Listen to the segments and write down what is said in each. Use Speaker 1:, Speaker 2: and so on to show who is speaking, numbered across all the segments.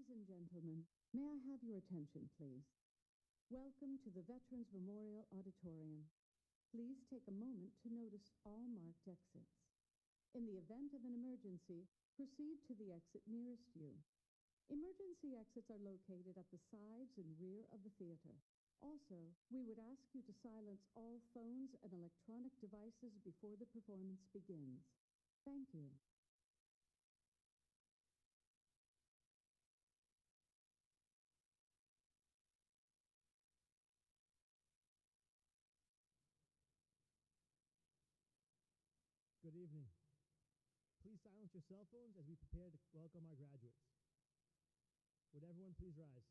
Speaker 1: Ladies and gentlemen, may I have your attention, please? Welcome to the Veterans Memorial Auditorium. Please take a moment to notice all marked exits. In the event of an emergency, proceed to the exit nearest you. Emergency exits are located at the sides and rear of the theater. Also, we would ask you to silence all phones and electronic devices before the performance begins. Thank you.
Speaker 2: Good evening. Please silence your cell phones as we prepare to welcome our graduates. Would everyone please rise?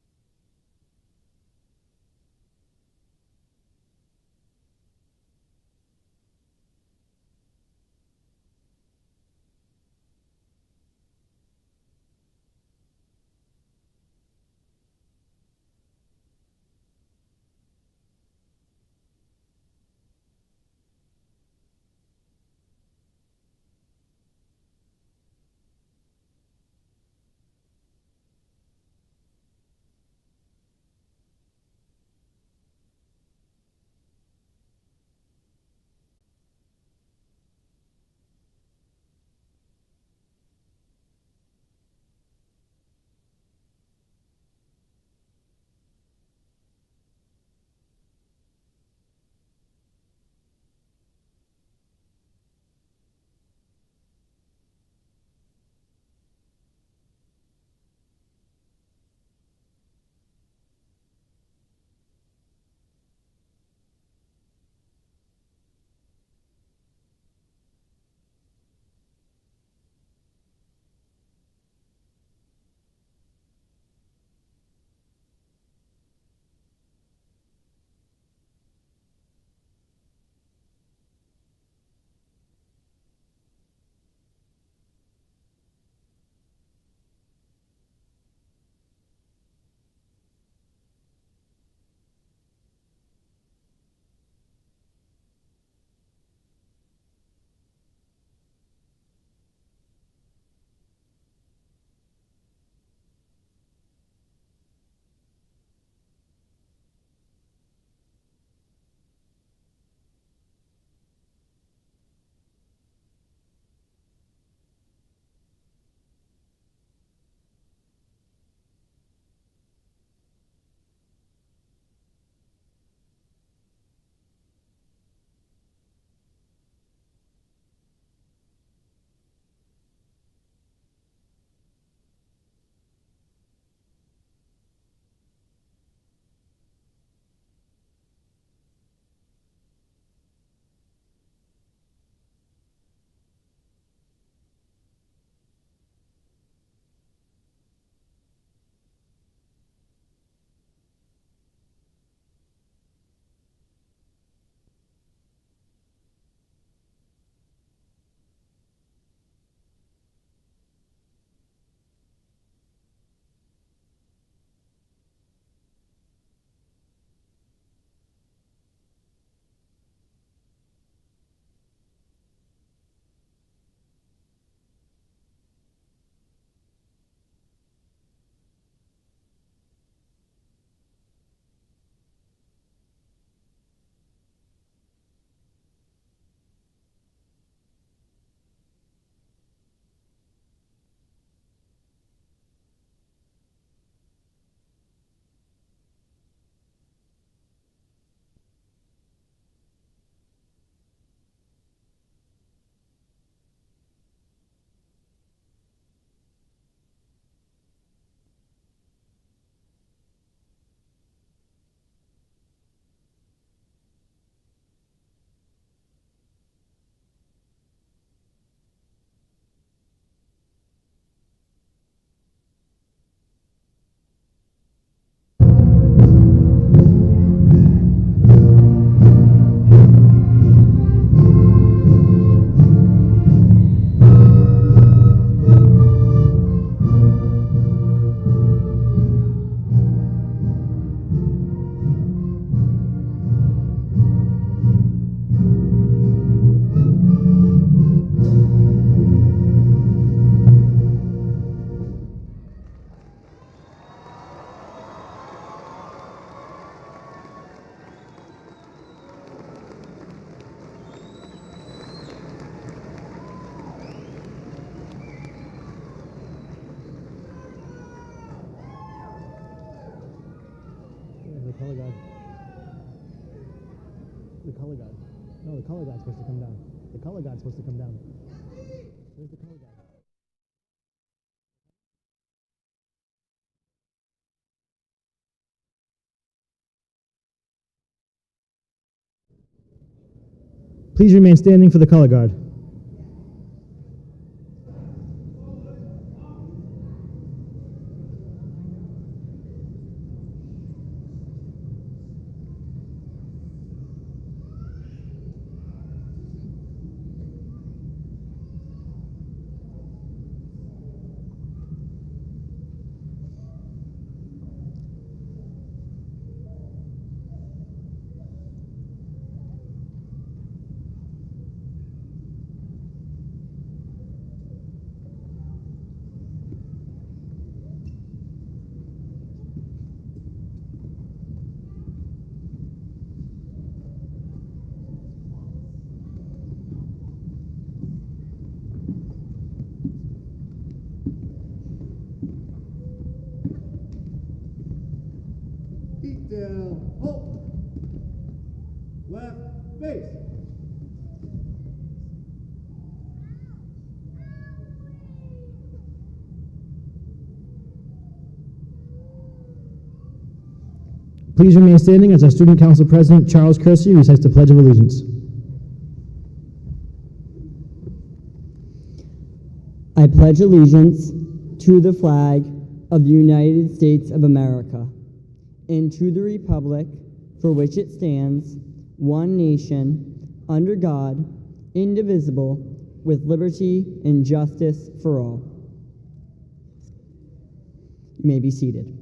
Speaker 2: Good luck, everybody. color guard. The color guard. No, the color guard's supposed to come down. The color guard's supposed to come down. Where's the color guard? Please remain standing for the color guard.
Speaker 3: Feet down, halt. Left base.
Speaker 2: Please remain standing as our Student Council President, Charles Kersey, recites the Pledge of Allegiance.
Speaker 4: I pledge allegiance to the flag of the United States of America and to the republic for which it stands, one nation, under God, indivisible, with liberty and justice for all. You may be seated.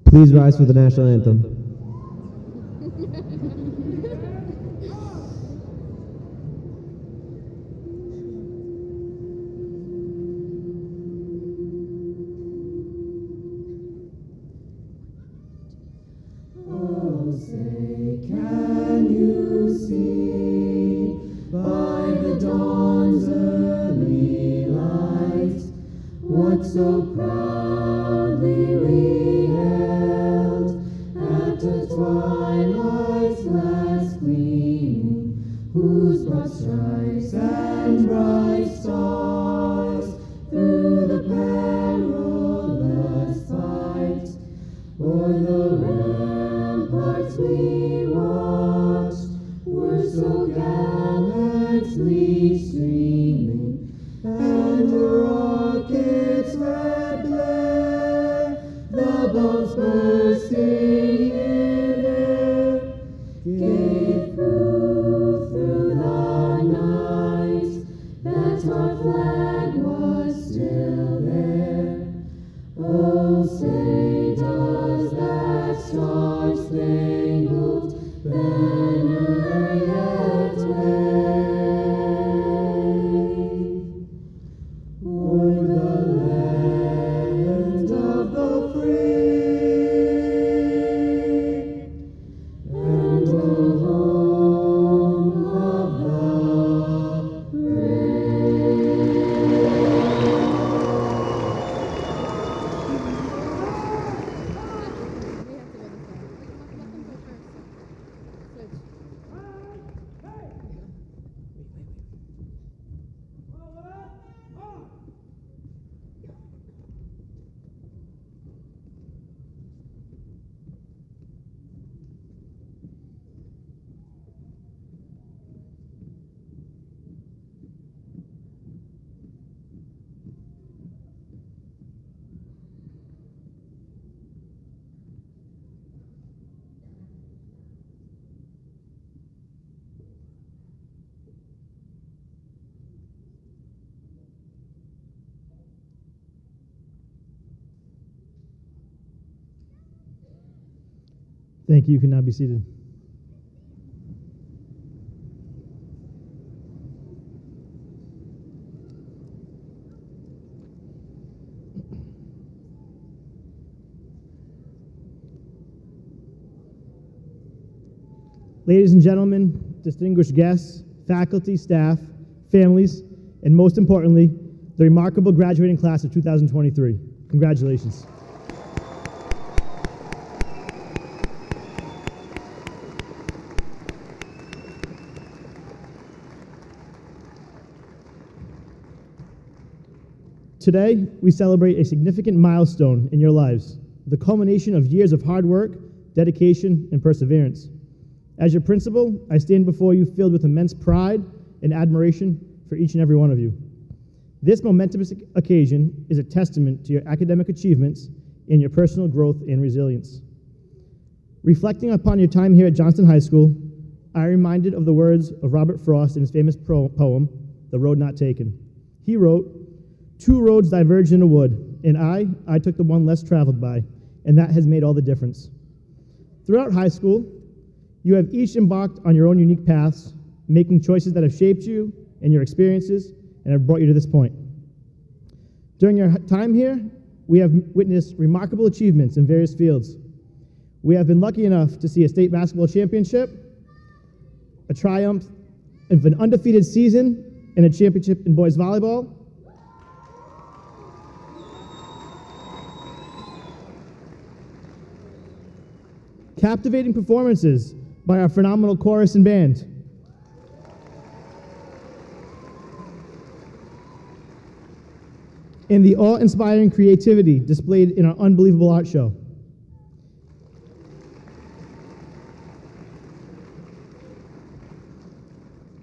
Speaker 3: Please rise for the national anthem.
Speaker 4: Oh, say, can you see by the dawn's early light what so proudly we hailed at the twilight's last gleaming, whose broad stripes and bright stars through the perilous fight o'er the ramparts we watched were so gallantly streaming, and the rocket's red glare, the bombs bursting in air, gave proof through the night that our flag was still there. Oh, say, does that star-spangled banner yet wave?
Speaker 2: Thank you. You can now be seated. Ladies and gentlemen, distinguished guests, faculty, staff, families, and most importantly, the remarkable graduating class of 2023. Congratulations. Today, we celebrate a significant milestone in your lives, the culmination of years of hard work, dedication, and perseverance. As your principal, I stand before you filled with immense pride and admiration for each and every one of you. This momentous occasion is a testament to your academic achievements and your personal growth and resilience. Reflecting upon your time here at Johnston High School, I am reminded of the words of Robert Frost in his famous poem, The Road Not Taken. He wrote, "Two roads diverged in a wood, and I took the one less traveled by, and that has made all the difference." Throughout high school, you have each embarked on your own unique paths, making choices that have shaped you and your experiences and have brought you to this point. During your time here, we have witnessed remarkable achievements in various fields. We have been lucky enough to see a state basketball championship, a triumph of an undefeated season, and a championship in boys volleyball. Captivating performances by our phenomenal chorus and band. And the awe-inspiring creativity displayed in our unbelievable art show.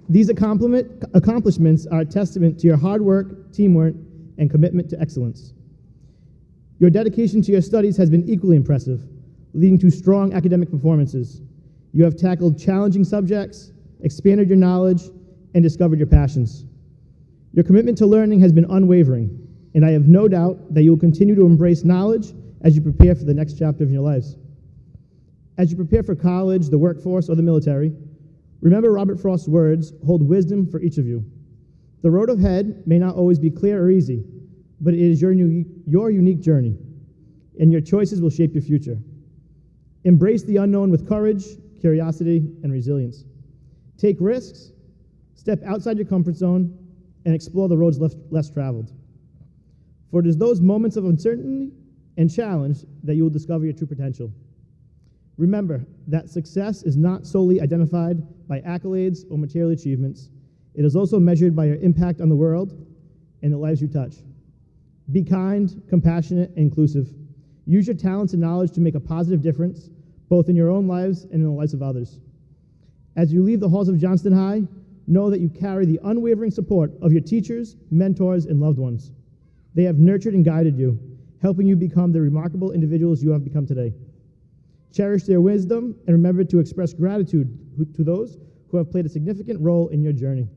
Speaker 2: These accomplishments are a testament to your hard work, teamwork, and commitment to excellence. Your dedication to your studies has been equally impressive, leading to strong academic performances. You have tackled challenging subjects, expanded your knowledge, and discovered your passions. Your commitment to learning has been unwavering, and I have no doubt that you will continue to embrace knowledge as you prepare for the next chapter of your lives. As you prepare for college, the workforce, or the military, remember Robert Frost's words, hold wisdom for each of you. The road ahead may not always be clear or easy, but it is your unique journey, and your choices will shape your future. Embrace the unknown with courage, curiosity, and resilience. Take risks, step outside your comfort zone, and explore the roads less traveled. For it is those moments of uncertainty and challenge that you will discover your true potential. Remember that success is not solely identified by accolades or material achievements. It is also measured by your impact on the world and the lives you touch. Be kind, compassionate, and inclusive. Use your talents and knowledge to make a positive difference, both in your own lives and in the lives of others. As you leave the halls of Johnston High, know that you carry the unwavering support of your teachers, mentors, and loved ones. They have nurtured and guided you, helping you become the remarkable individuals you have become today. Cherish their wisdom and remember to express gratitude to those who have played a significant role in your journey.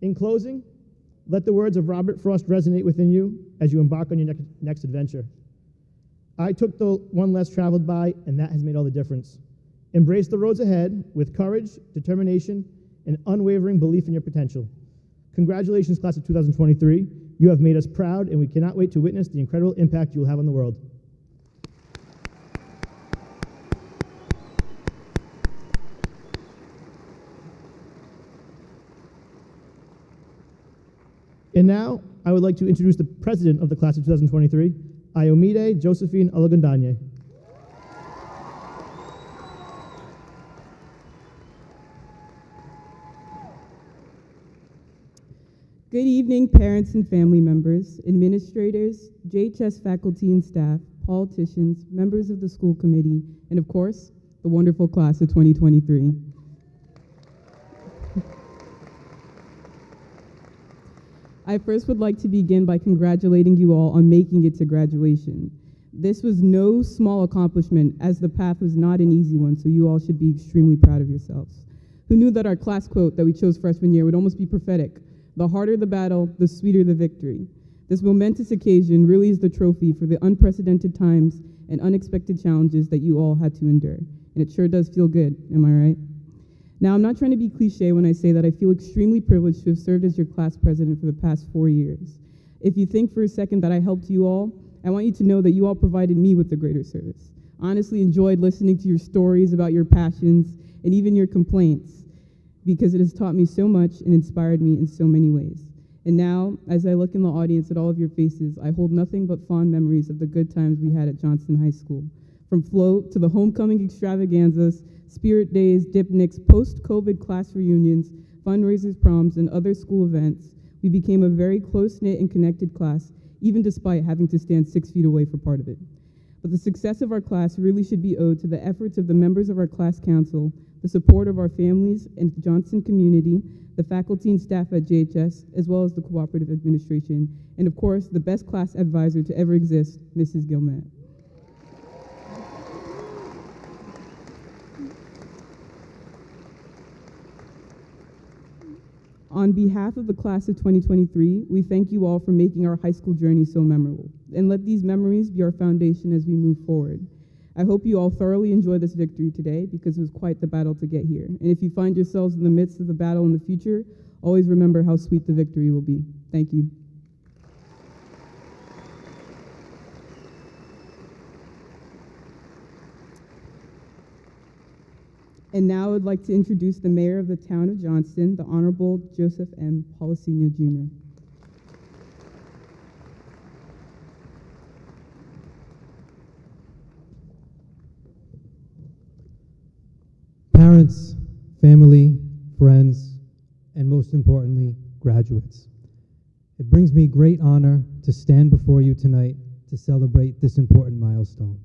Speaker 2: In closing, let the words of Robert Frost resonate within you as you embark on your next adventure. I took the one less traveled by, and that has made all the difference. Embrace the roads ahead with courage, determination, and unwavering belief in your potential. Congratulations, class of 2023. You have made us proud, and we cannot wait to witness the incredible impact you will have on the world. And now, I would like to introduce the president of the class of 2023, Ayomide Josephine Olagundanye.
Speaker 5: Good evening, parents and family members, administrators, JHS faculty and staff, politicians, members of the school committee, and of course, the wonderful class of 2023. I first would like to begin by congratulating you all on making it to graduation. This was no small accomplishment, as the path was not an easy one, so you all should be extremely proud of yourselves. Who knew that our class quote that we chose freshman year would almost be prophetic? The harder the battle, the sweeter the victory. This momentous occasion really is the trophy for the unprecedented times and unexpected challenges that you all had to endure. and it sure does feel good, am I right? Now, I'm not trying to be cliche when I say that I feel extremely privileged to have served as your class president for the past 4 years. If you think for a second that I helped you all, I want you to know that you all provided me with the greater service. Honestly enjoyed listening to your stories about your passions and even your complaints, because it has taught me so much and inspired me in so many ways. And now, as I look in the audience at all of your faces, I hold nothing but fond memories of the good times we had at Johnston High School. From float to the homecoming extravaganzas, spirit days, dipnics, post-COVID class reunions, fundraisers, proms, and other school events, we became a very close-knit and connected class, even despite having to stand 6 feet away for part of it. But the success of our class really should be owed to the efforts of the members of our class council, the support of our families and the Johnston community, the faculty and staff at JHS, as well as the cooperative administration, and of course, the best class advisor to ever exist, Mrs. Gilmet. On behalf of the class of 2023, we thank you all for making our high school journey so memorable, and let these memories be our foundation as we move forward. I hope you all thoroughly enjoy this victory today, because it was quite the battle to get here. And if you find yourselves in the midst of the battle in the future, always remember how sweet the victory will be. Thank you. And now I'd like to introduce the mayor of the town of Johnston, the Honorable Joseph M. Policino, Jr.
Speaker 6: Parents, family, friends, and most importantly, graduates. It brings me great honor to stand before you tonight to celebrate this important milestone.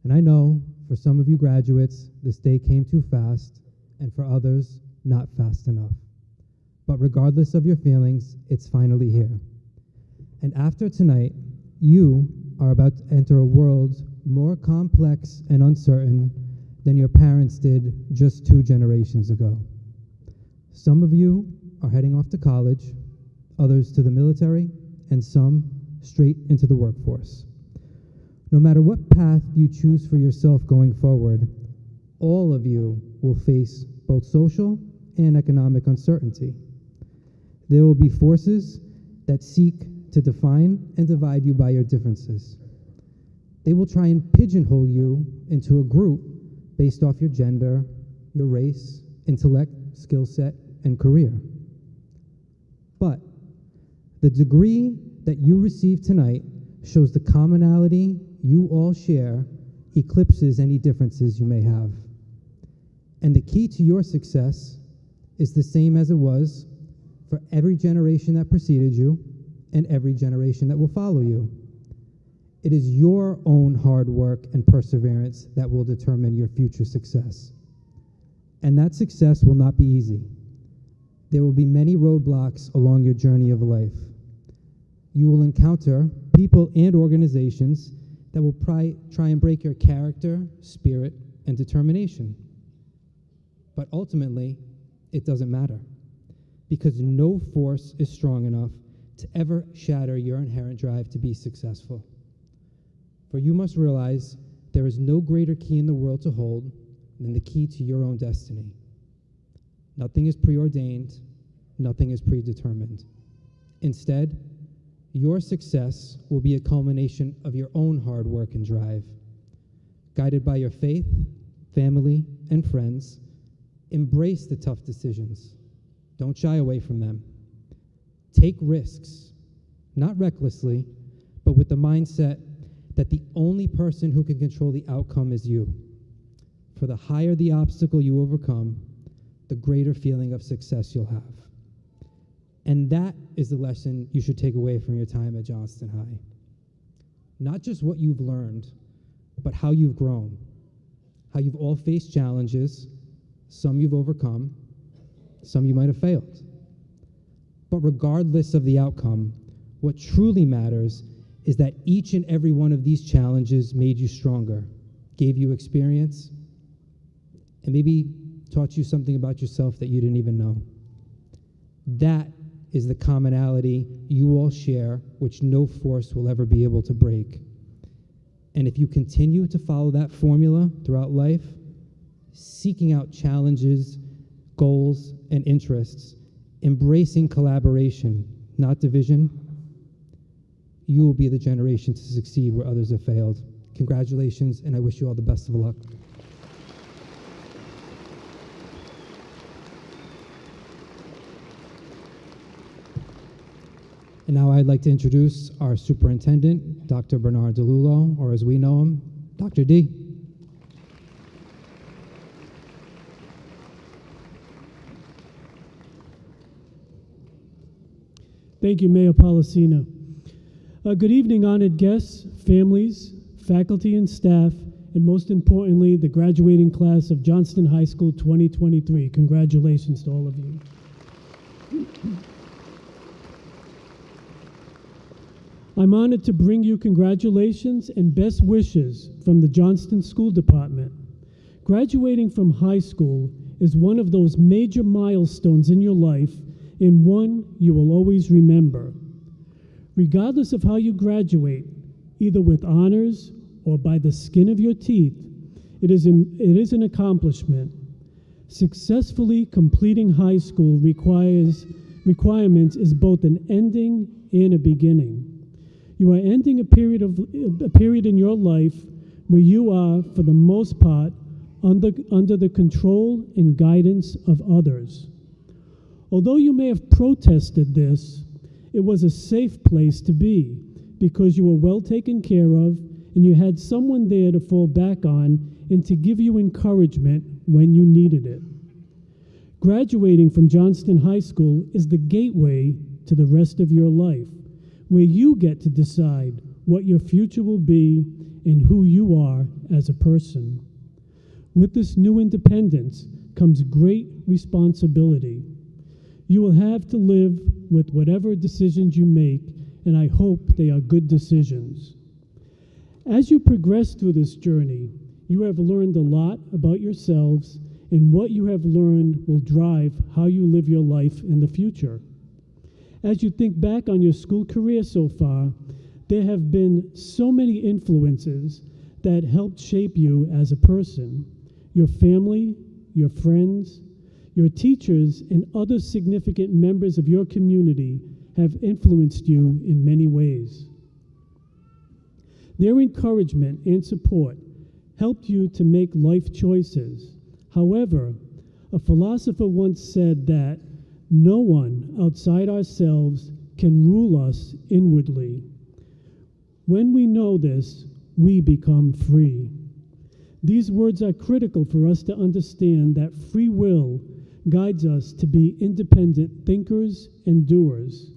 Speaker 6: And I know for some of you graduates, this day came too fast, and for others, not fast enough. But regardless of your feelings, it's finally here. And after tonight, you are about to enter a world more complex and uncertain than your parents did just 2 generations ago. Some of you are heading off to college, others to the military, and some straight into the workforce. No matter what path you choose for yourself going forward, all of you will face both social and economic uncertainty. There will be forces that seek to define and divide you by your differences. They will try and pigeonhole you into a group based off your gender, your race, intellect, skill set, and career. But the degree that you receive tonight shows the commonality you all share eclipses any differences you may have. And the key to your success is the same as it was for every generation that preceded you and every generation that will follow you. It is your own hard work and perseverance that will determine your future success. And that success will not be easy. There will be many roadblocks along your journey of life. You will encounter people and organizations that will try and break your character, spirit, and determination. But ultimately, it doesn't matter, because no force is strong enough to ever shatter your inherent drive to be successful. For you must realize there is no greater key in the world to hold than the key to your own destiny. Nothing is preordained, nothing is predetermined. Instead, your success will be a culmination of your own hard work and drive. Guided by your faith, family, and friends, embrace the tough decisions. Don't shy away from them. Take risks, not recklessly, but with the mindset that the only person who can control the outcome is you. For the higher the obstacle you overcome, the greater feeling of success you'll have. And that is the lesson you should take away from your time at Johnston High. Not just what you've learned, but how you've grown, how you've all faced challenges, some you've overcome, some you might have failed. But regardless of the outcome, what truly matters is that each and every one of these challenges made you stronger, gave you experience, and maybe taught you something about yourself that you didn't even know. That is the commonality you all share, which no force will ever be able to break. And if you continue to follow that formula throughout life, seeking out challenges, goals, and interests, embracing collaboration, not division, you will be the generation to succeed where others have failed. Congratulations, and I wish you all the best of luck. And now I'd like to introduce our superintendent, Dr. Bernard DeLulo, or as we know him, Dr. D.
Speaker 7: Thank you, Mayor Policina. Good evening, honored guests, families, faculty and staff, and most importantly, the graduating class of Johnston High School 2023. Congratulations to all of you. I'm honored to bring you congratulations and best wishes from the Johnston School Department. Graduating from high school is one of those major milestones in your life, and one you will always remember. Regardless of how you graduate, either with honors or by the skin of your teeth, it is an accomplishment. Successfully completing high school requirements is both an ending and a beginning. You are ending a period in your life where you are, for the most part, under the control and guidance of others. Although you may have protested this, it was a safe place to be because you were well taken care of and you had someone there to fall back on and to give you encouragement when you needed it. Graduating from Johnston High School is the gateway to the rest of your life, where you get to decide what your future will be and who you are as a person. With this new independence comes great responsibility. You will have to live with whatever decisions you make, and I hope they are good decisions. As you progress through this journey, you have learned a lot about yourselves, and what you have learned will drive how you live your life in the future. As you think back on your school career so far, there have been so many influences that helped shape you as a person. Your family, your friends, your teachers, and other significant members of your community have influenced you in many ways. Their encouragement and support helped you to make life choices. However, a philosopher once said that no one outside ourselves can rule us inwardly. When we know this, we become free. These words are critical for us to understand that free will guides us to be independent thinkers and doers.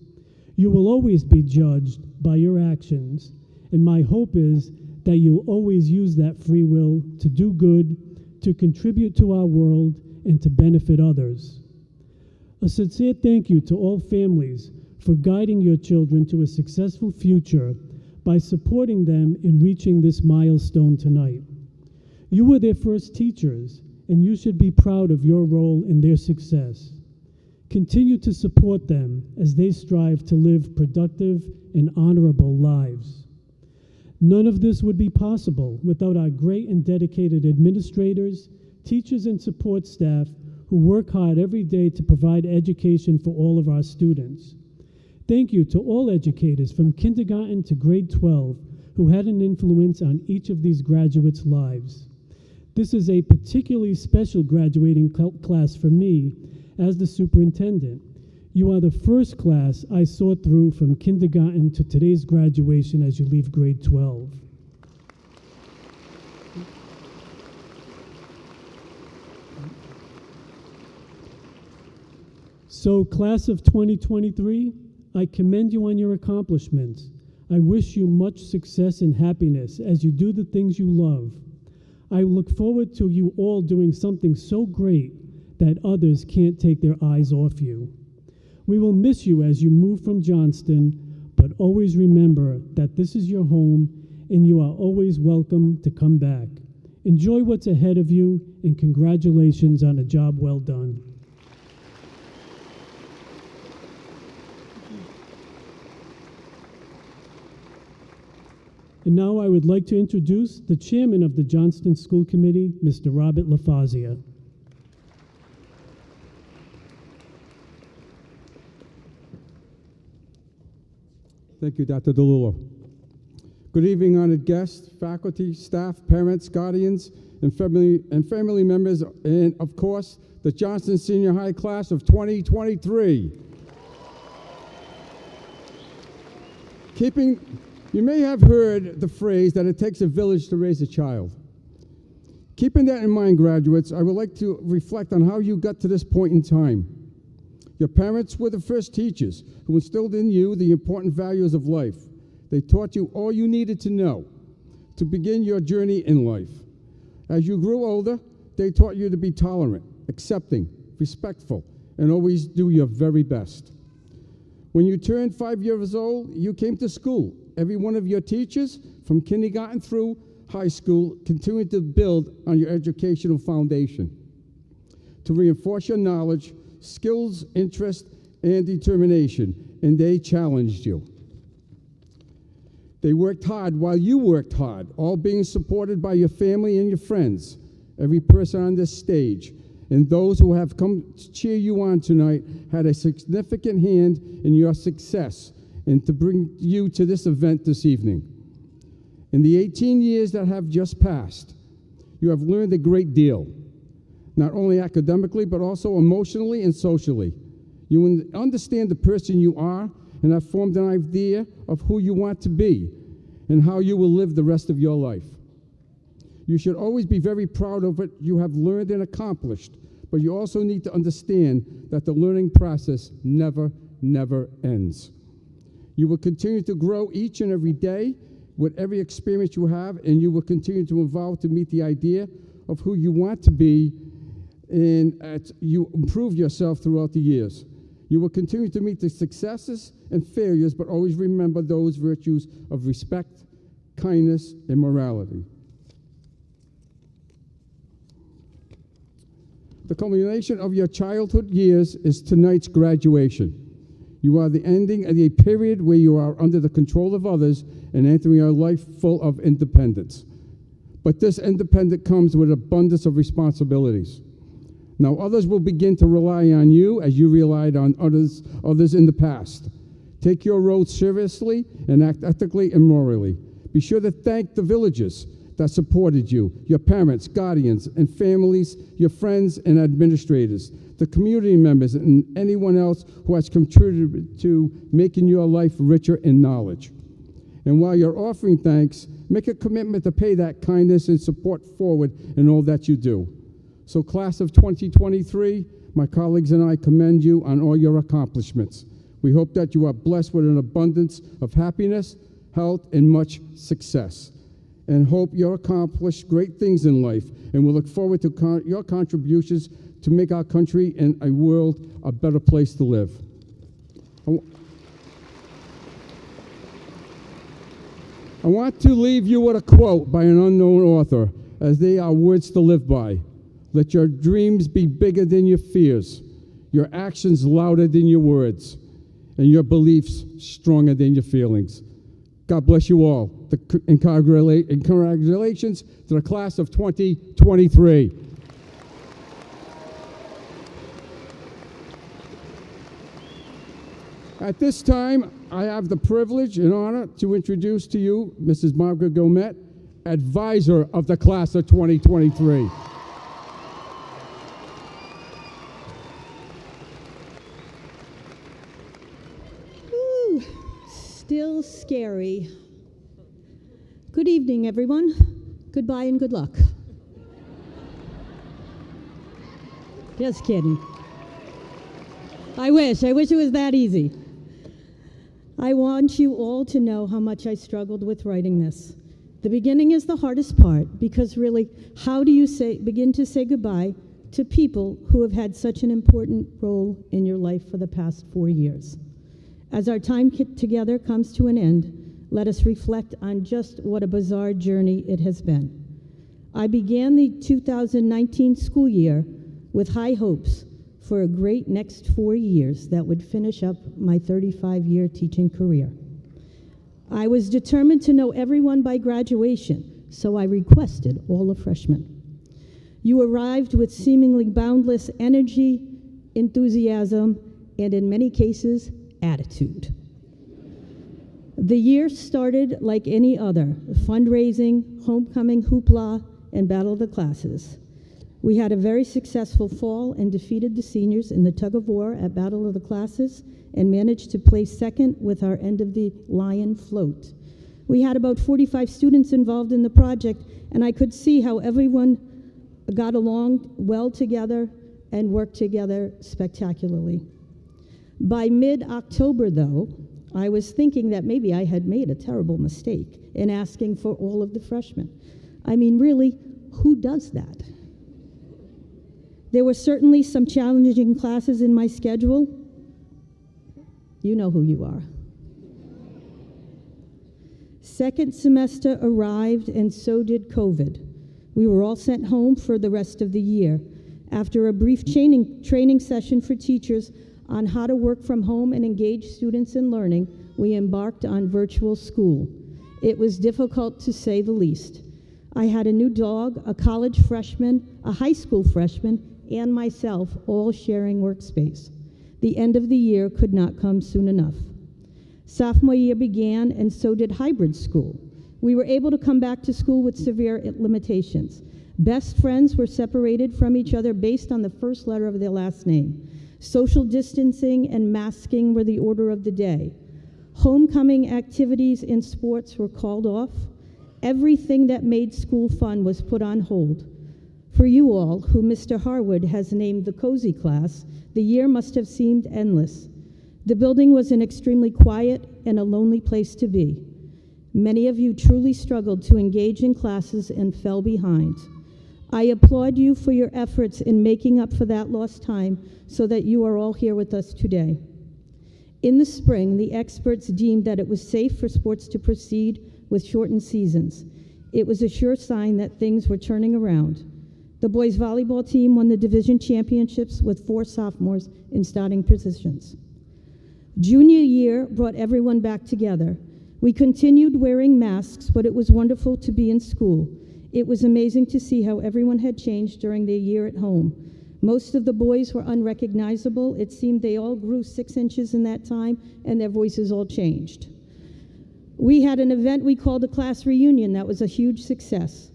Speaker 7: You will always be judged by your actions, and my hope is that you'll always use that free will to do good, to contribute to our world, and to benefit others. A sincere thank you to all families for guiding your children to a successful future by supporting them in reaching this milestone tonight. You were their first teachers, and you should be proud of your role in their success. Continue to support them as they strive to live productive and honorable lives. None of this would be possible without our great and dedicated administrators, teachers, and support staff who work hard every day to provide education for all of our students. Thank you to all educators from kindergarten to grade 12 who had an influence on each of these graduates' lives. This is a particularly special graduating class for me as the superintendent. You are the first class I saw through from kindergarten to today's graduation as you leave grade 12. So, class of 2023, I commend you on your accomplishments. I wish you much success and happiness as you do the things you love. I look forward to you all doing something so great that others can't take their eyes off you. We will miss you as you move from Johnston, but always remember that this is your home and you are always welcome to come back. Enjoy what's ahead of you, and congratulations on a job well done. And now I would like to introduce the chairman of the Johnston School Committee, Mr. Robert LaFazia.
Speaker 8: Thank you, Dr. DeLulo. Good evening, honored guests, faculty, staff, parents, guardians, and family members, and of course, the Johnston Senior High Class of 2023. You may have heard the phrase that it takes a village to raise a child. Keeping that in mind, graduates, I would like to reflect on how you got to this point in time. Your parents were the first teachers who instilled in you the important values of life. They taught you all you needed to know to begin your journey in life. As you grew older, they taught you to be tolerant, accepting, respectful, and always do your very best. When you turned 5 years old, you came to school. Every one of your teachers, from kindergarten through high school, continued to build on your educational foundation to reinforce your knowledge, skills, interest, and determination, and they challenged you. They worked hard while you worked hard, all being supported by your family and your friends. Every person on this stage and those who have come to cheer you on tonight had a significant hand in your success and to bring you to this event this evening. In the 18 years that have just passed, you have learned a great deal, not only academically, but also emotionally and socially. You understand the person you are and have formed an idea of who you want to be and how you will live the rest of your life. You should always be very proud of what you have learned and accomplished, but you also need to understand that the learning process never ends. You will continue to grow each and every day with every experience you have, and you will continue to evolve to meet the idea of who you want to be, and you improve yourself throughout the years. You will continue to meet the successes and failures, but always remember those virtues of respect, kindness, and morality. The culmination of your childhood years is tonight's graduation. You are the ending of a period where you are under the control of others and entering a life full of independence. But this independence comes with abundance of responsibilities. Now others will begin to rely on you as you relied on others in the past. Take your role seriously and act ethically and morally. Be sure to thank the villagers that supported you, your parents, guardians, and families, your friends and administrators, the community members, and anyone else who has contributed to making your life richer in knowledge. And while you're offering thanks, make a commitment to pay that kindness and support forward in all that you do. So class of 2023, my colleagues and I commend you on all your accomplishments. We hope that you are blessed with an abundance of happiness, health, and much success. And hope you'll accomplish great things in life. And we look forward to your contributions to make our country and a world a better place to live. I want to leave you with a quote by an unknown author, as they are words to live by. Let your dreams be bigger than your fears, your actions louder than your words, and your beliefs stronger than your feelings. God bless you all. And congratulations to the class of 2023. At this time, I have the privilege and honor to introduce to you Mrs. Margaret Gomet, advisor of the class of 2023.
Speaker 9: Still scary. Good evening, everyone. Goodbye and good luck. Just kidding. I wish it was that easy. I want you all to know how much I struggled with writing this. The beginning is the hardest part, because really, how do you begin to say goodbye to people who have had such an important role in your life for the past 4 years? As our time together comes to an end, let us reflect on just what a bizarre journey it has been. I began the 2019 school year with high hopes for a great next 4 years that would finish up my 35-year teaching career. I was determined to know everyone by graduation, so I requested all the freshmen. You arrived with seemingly boundless energy, enthusiasm, and in many cases, attitude. The year started like any other, fundraising, homecoming hoopla, and battle of the classes. We had a very successful fall and defeated the seniors in the tug of war at Battle of the Classes and managed to place second with our end of the lion float. We had about 45 students involved in the project, and I could see how everyone got along well together and worked together spectacularly. By mid-October, though, I was thinking that maybe I had made a terrible mistake in asking for all of the freshmen. I mean, really, who does that? There were certainly some challenging classes in my schedule. You know who you are. Second semester arrived, and so did COVID. We were all sent home for the rest of the year. After a brief training session for teachers on how to work from home and engage students in learning, we embarked on virtual school. It was difficult, to say the least. I had a new dog, a college freshman, a high school freshman, and myself all sharing workspace. The end of the year could not come soon enough. Sophomore year began, and so did hybrid school. We were able to come back to school with severe limitations. Best friends were separated from each other based on the first letter of their last name. Social distancing and masking were the order of the day. Homecoming activities and sports were called off. Everything that made school fun was put on hold. For you all, who Mr. Harwood has named the cozy class, the year must have seemed endless. The building was an extremely quiet and a lonely place to be. Many of you truly struggled to engage in classes and fell behind. I applaud you for your efforts in making up for that lost time so that you are all here with us today. In the spring, the experts deemed that it was safe for sports to proceed with shortened seasons. It was a sure sign that things were turning around. The boys volleyball team won the division championships with 4 sophomores in starting positions. Junior year brought everyone back together. We continued wearing masks, but it was wonderful to be in school. It was amazing to see how everyone had changed during their year at home. Most of the boys were unrecognizable. It seemed they all grew 6 inches in that time, and their voices all changed. We had an event we called a class reunion that was a huge success.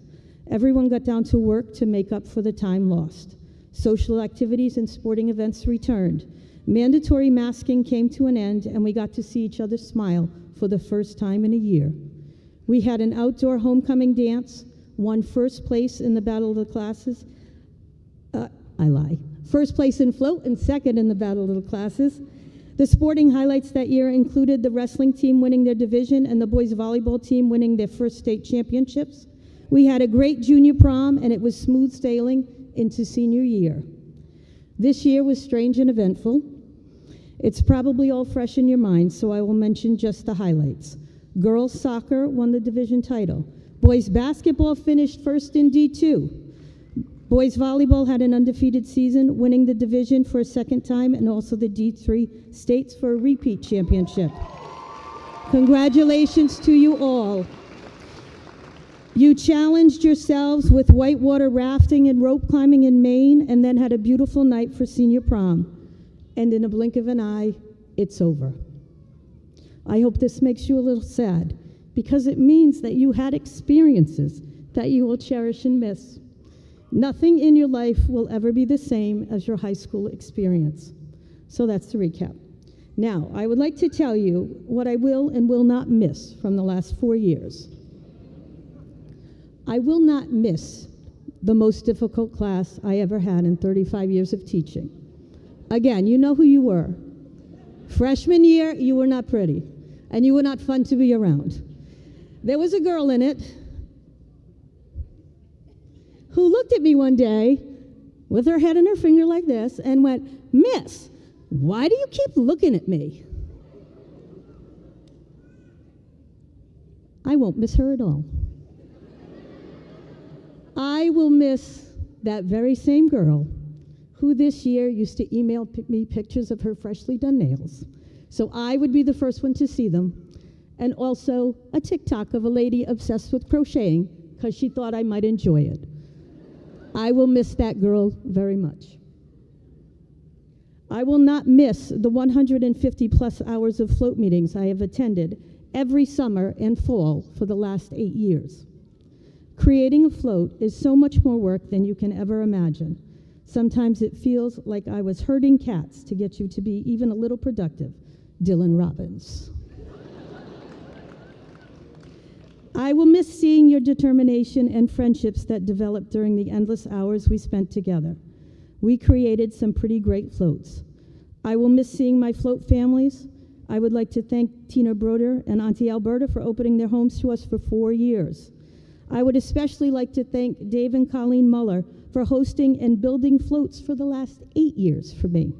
Speaker 9: Everyone got down to work to make up for the time lost. Social activities and sporting events returned. Mandatory masking came to an end, and we got to see each other smile for the first time in a year. We had an outdoor homecoming dance, won first place in the Battle of the Classes. First place in float and second in the Battle of the Classes. The sporting highlights that year included the wrestling team winning their division and the boys volleyball team winning their first state championships. We had a great junior prom, and it was smooth sailing into senior year. This year was strange and eventful. It's probably all fresh in your mind, so I will mention just the highlights. Girls soccer won the division title. Boys basketball finished first in D2. Boys volleyball had an undefeated season, winning the division for a second time and also the D3 states for a repeat championship. Congratulations to you all. You challenged yourselves with whitewater rafting and rope climbing in Maine, and then had a beautiful night for senior prom. And in a blink of an eye, it's over. I hope this makes you a little sad, because it means that you had experiences that you will cherish and miss. Nothing in your life will ever be the same as your high school experience. So that's the recap. Now, I would like to tell you what I will and will not miss from the last 4 years. I will not miss the most difficult class I ever had in 35 years of teaching. Again, you know who you were. Freshman year, you were not pretty, and you were not fun to be around. There was a girl in it who looked at me one day with her head in her finger like this and went, "Miss, why do you keep looking at me?" I won't miss her at all. I will miss that very same girl who this year used to email me pictures of her freshly done nails, so I would be the first one to see them. and also a TikTok of a lady obsessed with crocheting because she thought I might enjoy it. I will miss that girl very much. I will not miss the 150 plus hours of float meetings I have attended every summer and fall for the last 8 years. Creating a float is so much more work than you can ever imagine. Sometimes it feels like I was herding cats to get you to be even a little productive. Dylan Robbins. I will miss seeing your determination and friendships that developed during the endless hours we spent together. We created some pretty great floats. I will miss seeing my float families. I would like to thank Tina Broder and Auntie Alberta for opening their homes to us for 4 years. I would especially like to thank Dave and Colleen Muller for hosting and building floats for the last 8 years for me.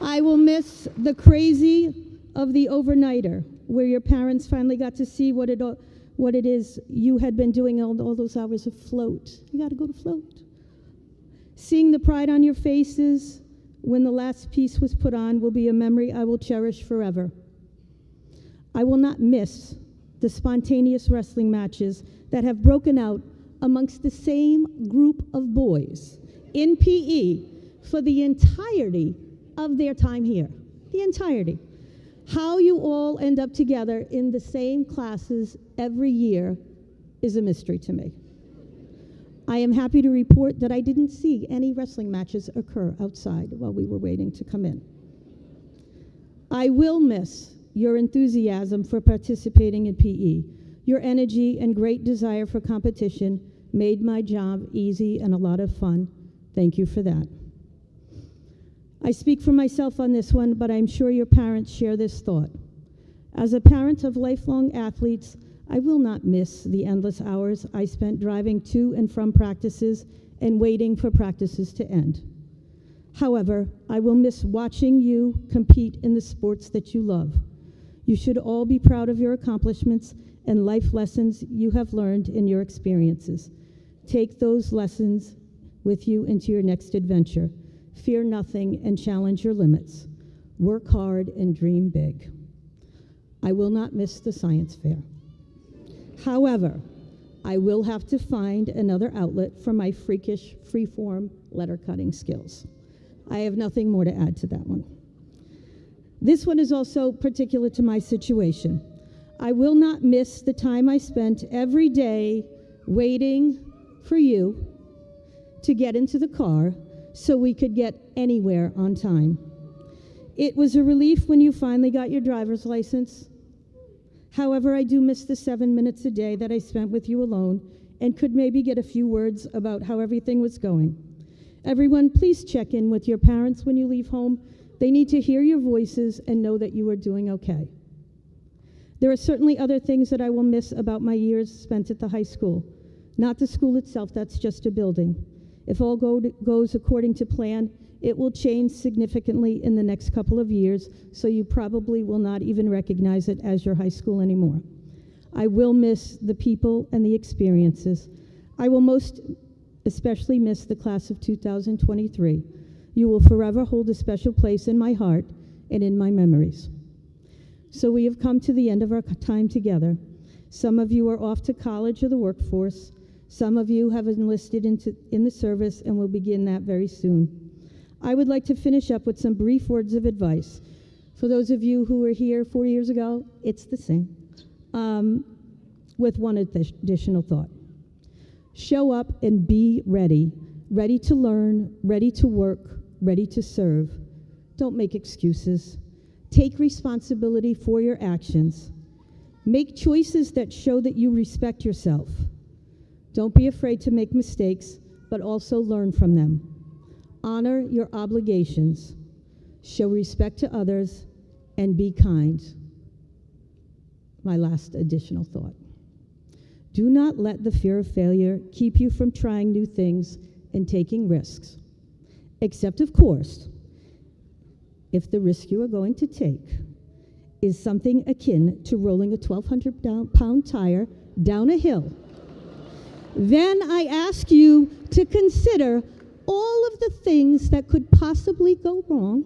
Speaker 9: I will miss the crazy of the overnighter, where your parents finally got to see what it is you had been doing all those hours of float. You got to go to float. Seeing the pride on your faces when the last piece was put on will be a memory I will cherish forever. I will not miss the spontaneous wrestling matches that have broken out amongst the same group of boys in PE for the entirety of their time here. The entirety. How you all end up together in the same classes every year is a mystery to me. I am happy to report that I didn't see any wrestling matches occur outside while we were waiting to come in. I will miss your enthusiasm for participating in PE. Your energy and great desire for competition made my job easy and a lot of fun. Thank you for that. I speak for myself on this one, but I'm sure your parents share this thought. As a parent of lifelong athletes, I will not miss the endless hours I spent driving to and from practices and waiting for practices to end. However, I will miss watching you compete in the sports that you love. You should all be proud of your accomplishments and life lessons you have learned in your experiences. Take those lessons with you into your next adventure. Fear nothing and challenge your limits. Work hard and dream big. I will not miss the science fair. However, I will have to find another outlet for my freakish freeform letter cutting skills. I have nothing more to add to that one. This one is also particular to my situation. I will not miss the time I spent every day waiting for you to get into the car so we could get anywhere on time. It was a relief when you finally got your driver's license. However, I do miss the 7 minutes a day that I spent with you alone and could maybe get a few words about how everything was going. Everyone, please check in with your parents when you leave home. They need to hear your voices and know that you are doing okay. There are certainly other things that I will miss about my years spent at the high school. Not the school itself, that's just a building. If all goes according to plan, it will change significantly in the next couple of years, so you probably will not even recognize it as your high school anymore. I will miss the people and the experiences. I will most especially miss the class of 2023. You will forever hold a special place in my heart and in my memories. So we have come to the end of our time together. Some of you are off to college or the workforce. Some of you have enlisted in the service and will begin that very soon. I would like to finish up with some brief words of advice. For those of you who were here 4 years ago, it's the same, with one additional thought. Show up and be ready, ready to learn, ready to work, ready to serve. Don't make excuses. Take responsibility for your actions. Make choices that show that you respect yourself. Don't be afraid to make mistakes, but also learn from them. Honor your obligations. Show respect to others, and be kind. My last additional thought. Do not let the fear of failure keep you from trying new things and taking risks. Except, of course, if the risk you are going to take is something akin to rolling a 1,200-pound tire down a hill. Then I ask you to consider all of the things that could possibly go wrong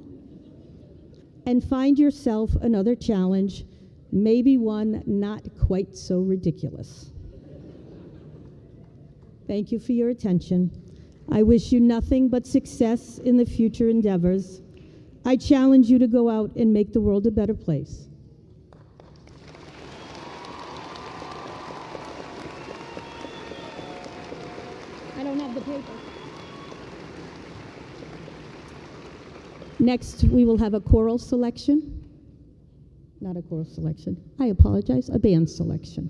Speaker 9: and find yourself another challenge, maybe one not quite so ridiculous. Thank you for your attention. I wish you nothing but success in the future endeavors. I challenge you to go out and make the world a better place. I don't have the paper. Next, we will have a choral selection. Not a choral selection. I apologize, a band selection.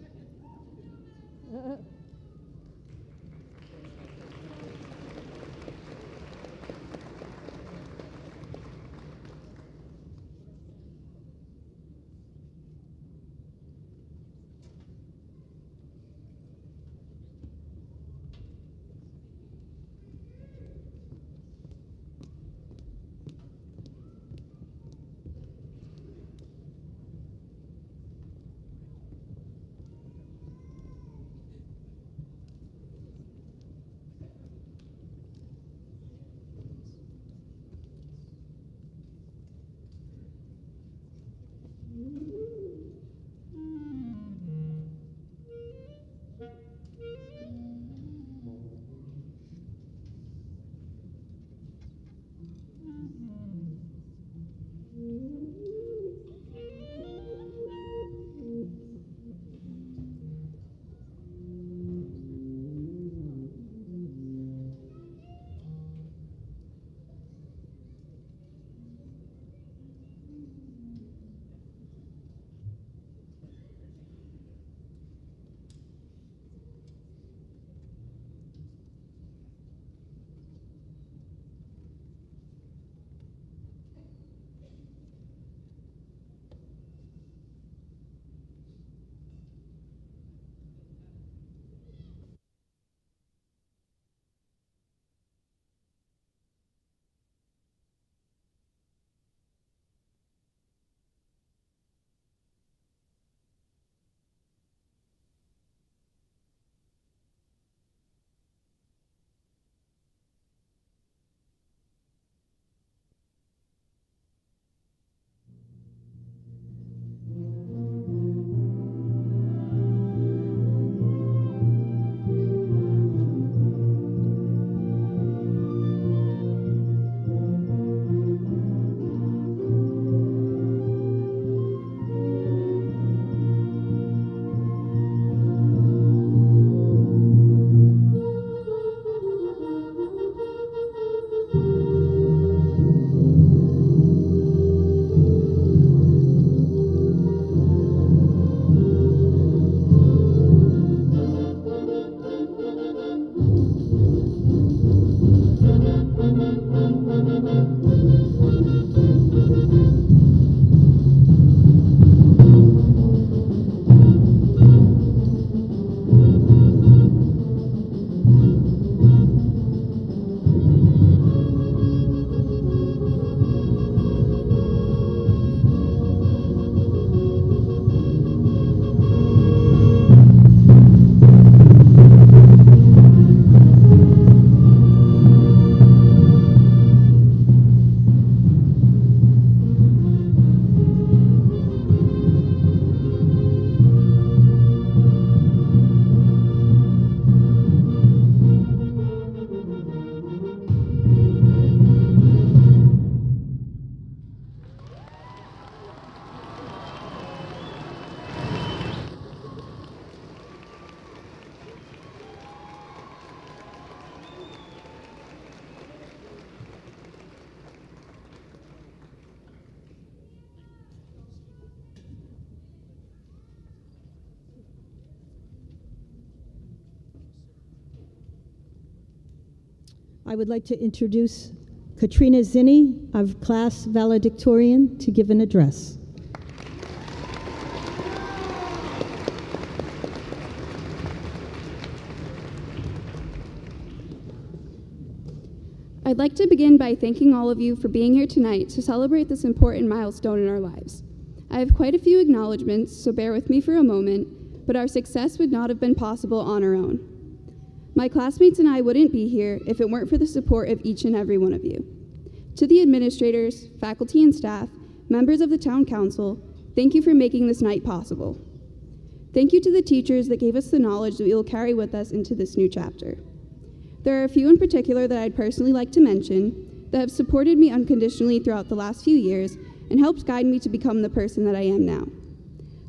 Speaker 9: I would like to introduce Katrina Zinni, our class valedictorian, to give an address.
Speaker 10: I'd like to begin by thanking all of you for being here tonight to celebrate this important milestone in our lives. I have quite a few acknowledgments, so bear with me for a moment, but our success would not have been possible on our own. My classmates and I wouldn't be here if it weren't for the support of each and every one of you. To the administrators, faculty and staff, members of the town council, thank you for making this night possible. Thank you to the teachers that gave us the knowledge that we will carry with us into this new chapter. There are a few in particular that I'd personally like to mention that have supported me unconditionally throughout the last few years and helped guide me to become the person that I am now.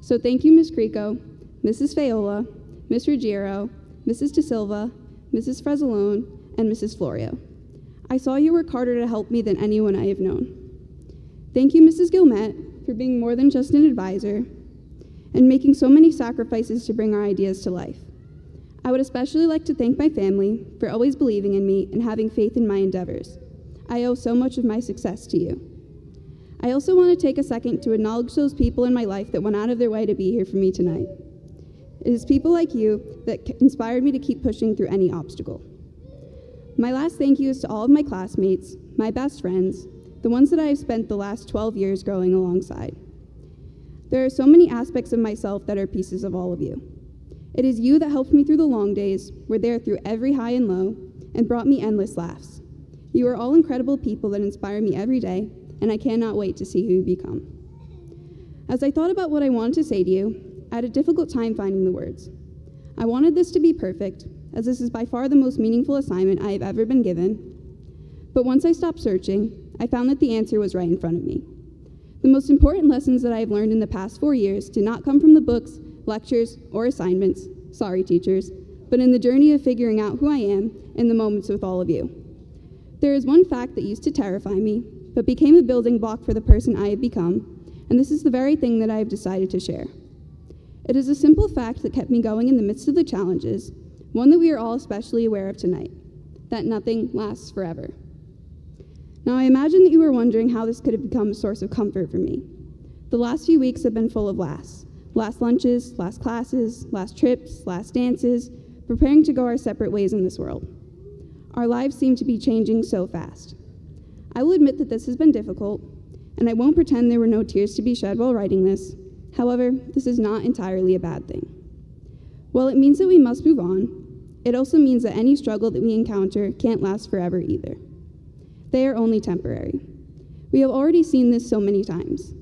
Speaker 10: So thank you, Ms. Creco, Mrs. Fayola, Ms. Ruggiero, Mrs. De Silva, Mrs. Fresalone, and Mrs. Florio. I saw you work harder to help me than anyone I have known. Thank you, Mrs. Gilmet, for being more than just an advisor and making so many sacrifices to bring our ideas to life. I would especially like to thank my family for always believing in me and having faith in my endeavors. I owe so much of my success to you. I also want to take a second to acknowledge those people in my life that went out of their way to be here for me tonight. It is people like you that inspired me to keep pushing through any obstacle. My last thank you is to all of my classmates, my best friends, the ones that I have spent the last 12 years growing alongside. There are so many aspects of myself that are pieces of all of you. It is you that helped me through the long days, were there through every high and low, and brought me endless laughs. You are all incredible people that inspire me every day, and I cannot wait to see who you become. As I thought about what I wanted to say to you, I had a difficult time finding the words. I wanted this to be perfect, as this is by far the most meaningful assignment I have ever been given. But once I stopped searching, I found that the answer was right in front of me. The most important lessons that I have learned in the past 4 years did not come from the books, lectures, or assignments, sorry teachers, but in the journey of figuring out who I am in the moments with all of you. There is one fact that used to terrify me, but became a building block for the person I have become, and this is the very thing that I have decided to share. It is a simple fact that kept me going in the midst of the challenges, one that we are all especially aware of tonight, that nothing lasts forever. Now, I imagine that you are wondering how this could have become a source of comfort for me. The last few weeks have been full of laughs. Last lunches, last classes, last trips, last dances, preparing to go our separate ways in this world. Our lives seem to be changing so fast. I will admit that this has been difficult, and I won't pretend there were no tears to be shed while writing this. However, this is not entirely a bad thing. While it means that we must move on, it also means that any struggle that we encounter can't last forever either. They are only temporary. We have already seen this so many times.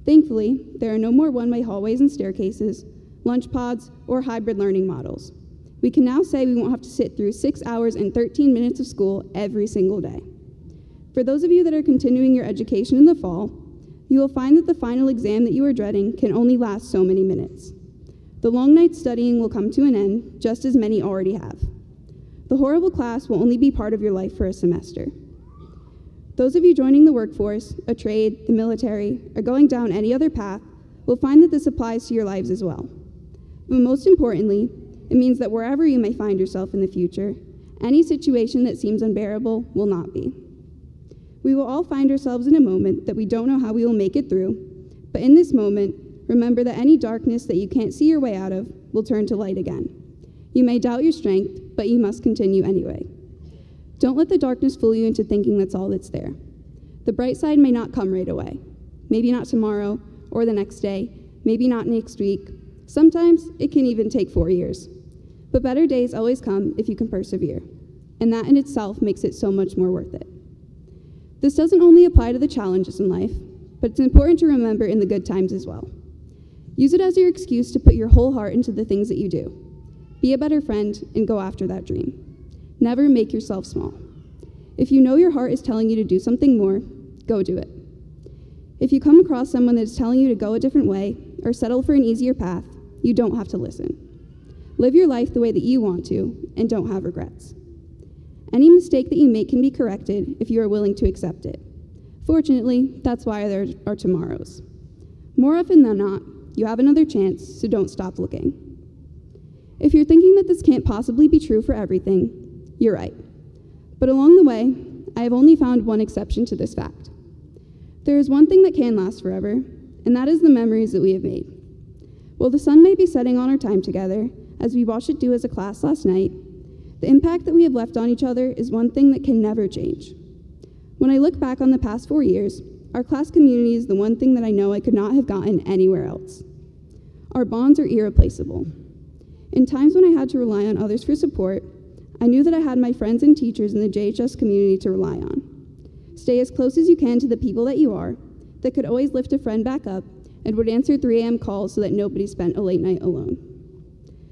Speaker 10: Thankfully, there are no more one-way hallways and staircases, lunch pods, or hybrid learning models. We can now say we won't have to sit through 6 hours and 13 minutes of school every single day. For those of you that are continuing your education in the fall, you will find that the final exam that you are dreading can only last so many minutes. The long nights studying will come to an end, just as many already have. The horrible class will only be part of your life for a semester. Those of you joining the workforce, a trade, the military, or going down any other path will find that this applies to your lives as well. But most importantly, it means that wherever you may find yourself in the future, any situation that seems unbearable will not be. We will all find ourselves in a moment that we don't know how we will make it through, but in this moment, remember that any darkness that you can't see your way out of will turn to light again. You may doubt your strength, but you must continue anyway. Don't let the darkness fool you into thinking that's all that's there. The bright side may not come right away. Maybe not tomorrow or the next day, maybe not next week. Sometimes it can even take 4 years. But better days always come if you can persevere, and that in itself makes it so much more worth it. This doesn't only apply to the challenges in life, but it's important to remember in the good times as well. Use it as your excuse to put your whole heart into the things that you do. Be a better friend and go after that dream. Never make yourself small. If you know your heart is telling you to do something more, go do it. If you come across someone that is telling you to go a different way or settle for an easier path, you don't have to listen. Live your life the way that you want to and don't have regrets. Any mistake that you make can be corrected if you are willing to accept it. Fortunately, that's why there are tomorrows. More often than not, you have another chance, so don't stop looking. If you're thinking that this can't possibly be true for everything, you're right. But along the way, I have only found one exception to this fact. There is one thing that can last forever, and that is the memories that we have made. While the sun may be setting on our time together, as we watched it do as a class last night, the impact that we have left on each other is one thing that can never change. When I look back on the past 4 years, our class community is the one thing that I know I could not have gotten anywhere else. Our bonds are irreplaceable. In times when I had to rely on others for support, I knew that I had my friends and teachers in the JHS community to rely on. Stay as close as you can to the people that you are, that could always lift a friend back up, and would answer 3 a.m. calls so that nobody spent a late night alone.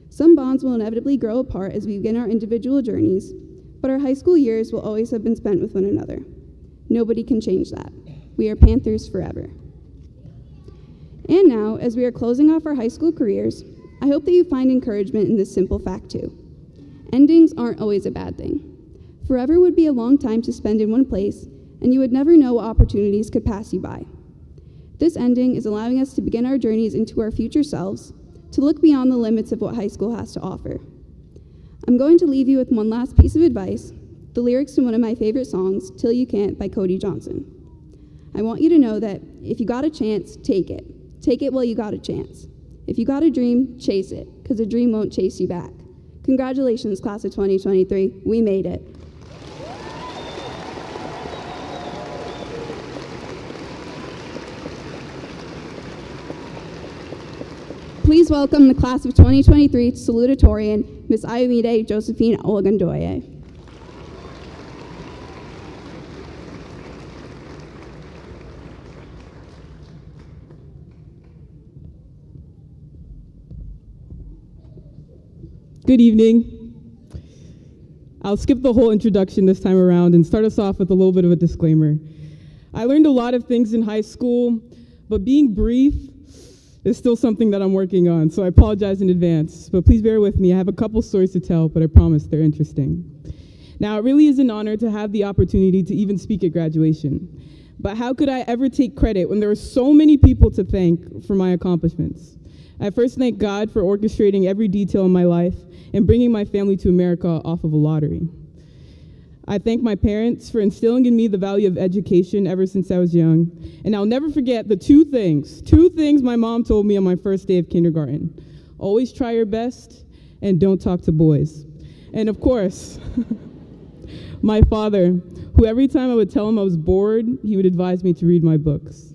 Speaker 10: Some bonds will inevitably grow apart as we begin our individual journeys, but our high school years will always have been spent with one another. Nobody can change that. We are Panthers forever. And now, as we are closing off our high school careers, I hope that you find encouragement in this simple fact too. Endings aren't always a bad thing. Forever would be a long time to spend in one place, and you would never know what opportunities could pass you by. This ending is allowing us to begin our journeys into our future selves, to look beyond the limits of what high school has to offer. I'm going to leave you with one last piece of advice, the lyrics to one of my favorite songs, Till You Can't by Johnston. I want you to know that if you got a chance, take it. Take it while you got a chance. If you got a dream, chase it, because a dream won't chase you back. Congratulations, class of 2023. We made it. Please welcome the class of 2023 salutatorian, Ms. Ayomide Josephine Olagundoye.
Speaker 5: Good evening. I'll skip the whole introduction this time around and start us off with a little bit of a disclaimer. I learned a lot of things in high school, but being brief is still something that I'm working on, so I apologize in advance. But please bear with me. I have a couple stories to tell, but I promise they're interesting. Now, it really is an honor to have the opportunity to even speak at graduation. But how could I ever take credit when there are so many people to thank for my accomplishments? I first thank God for orchestrating every detail in my life and bringing my family to America off of a lottery. I thank my parents for instilling in me the value of education ever since I was young. And I'll never forget the two things my mom told me on my first day of kindergarten. Always try your best and don't talk to boys. And of course, my father, who every time I would tell him I was bored, he would advise me to read my books.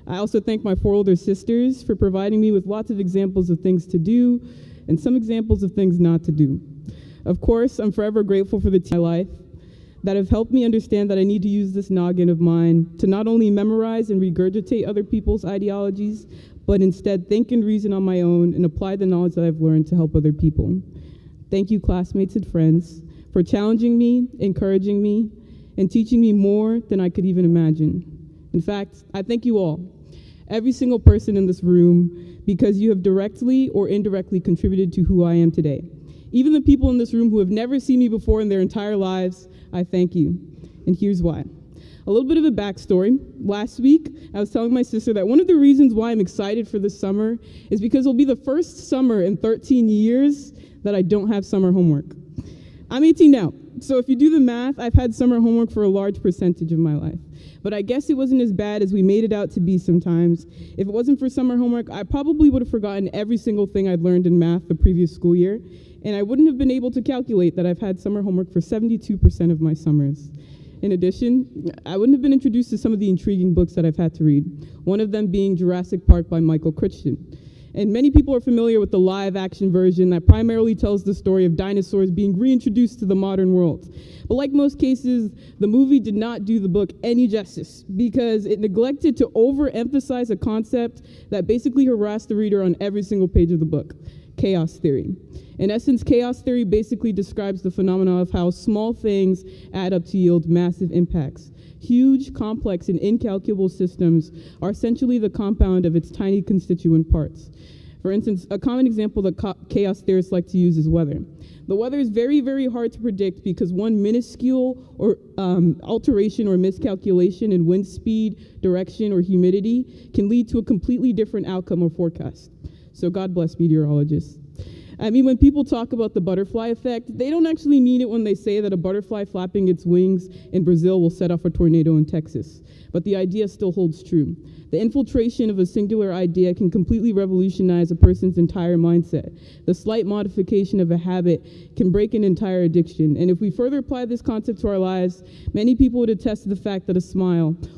Speaker 5: I also thank my 4 older sisters for providing me with lots of examples of things to do and some examples of things not to do. Of course, I'm forever grateful for the teachers in my life that have helped me understand that I need to use this noggin of mine to not only memorize and regurgitate other people's ideologies, but instead think and reason on my own and apply the knowledge that I've learned to help other people. Thank you, classmates and friends, for challenging me, encouraging me, and teaching me more than I could even imagine. In fact, I thank you all, every single person in this room, because you have directly or indirectly contributed to who I am today. Even the people in this room who have never seen me before in their entire lives, I thank you. And here's why. A little bit of a backstory. Last week, I was telling my sister that one of the reasons why I'm excited for this summer is because it'll be the first summer in 13 years that I don't have summer homework. I'm 18 now, so if you do the math, I've had summer homework for a large percentage of my life. But I guess it wasn't as bad as we made it out to be sometimes. If it wasn't for summer homework, I probably would have forgotten every single thing I'd learned in math the previous school year, and I wouldn't have been able to calculate that I've had summer homework for 72% of my summers. In addition, I wouldn't have been introduced to some of the intriguing books that I've had to read, one of them being Jurassic Park by Michael Crichton. And many people are familiar with the live-action version that primarily tells the story of dinosaurs being reintroduced to the modern world. But like most cases, the movie did not do the book any justice because it neglected to overemphasize a concept that basically harassed the reader on every single page of the book: chaos theory. In essence, chaos theory basically describes the phenomena of how small things add up to yield massive impacts. Huge, complex, and incalculable systems are essentially the compound of its tiny constituent parts. For instance, a common example that chaos theorists like to use is weather. The weather is very, very hard to predict because one minuscule or alteration or miscalculation in wind speed, direction, or humidity can lead to a completely different outcome or forecast. So God bless meteorologists. I mean, when people talk about the butterfly effect, they don't actually mean it when they say that a butterfly flapping its wings in Brazil will set off a tornado in Texas. But the idea still holds true. The infiltration of a singular idea can completely revolutionize a person's entire mindset. The slight modification of a habit can break an entire addiction. And if we further apply this concept to our lives, many people would attest to the fact that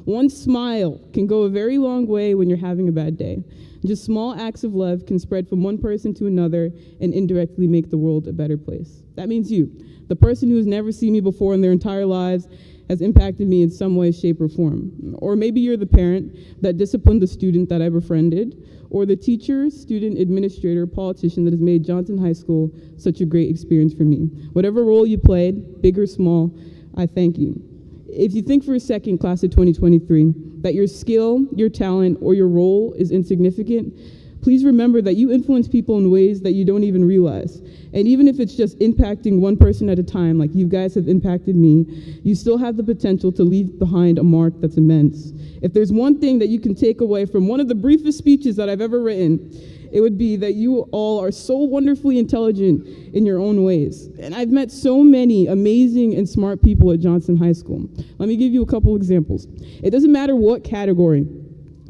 Speaker 5: one smile, can go a very long way when you're having a bad day. Just small acts of love can spread from one person to another and indirectly make the world a better place. That means you, the person who has never seen me before in their entire lives, has impacted me in some way, shape, or form. Or maybe you're the parent that disciplined the student that I befriended, or the teacher, student, administrator, politician that has made Johnston High School such a great experience for me. Whatever role you played, big or small, I thank you. If you think for a second, class of 2023, that your skill, your talent, or your role is insignificant, please remember that you influence people in ways that you don't even realize. And even if it's just impacting one person at a time, like you guys have impacted me, you still have the potential to leave behind a mark that's immense. If there's one thing that you can take away from one of the briefest speeches that I've ever written, it would be that you all are so wonderfully intelligent in your own ways. And I've met so many amazing and smart people at Johnston High School. Let me give you a couple examples. It doesn't matter what category.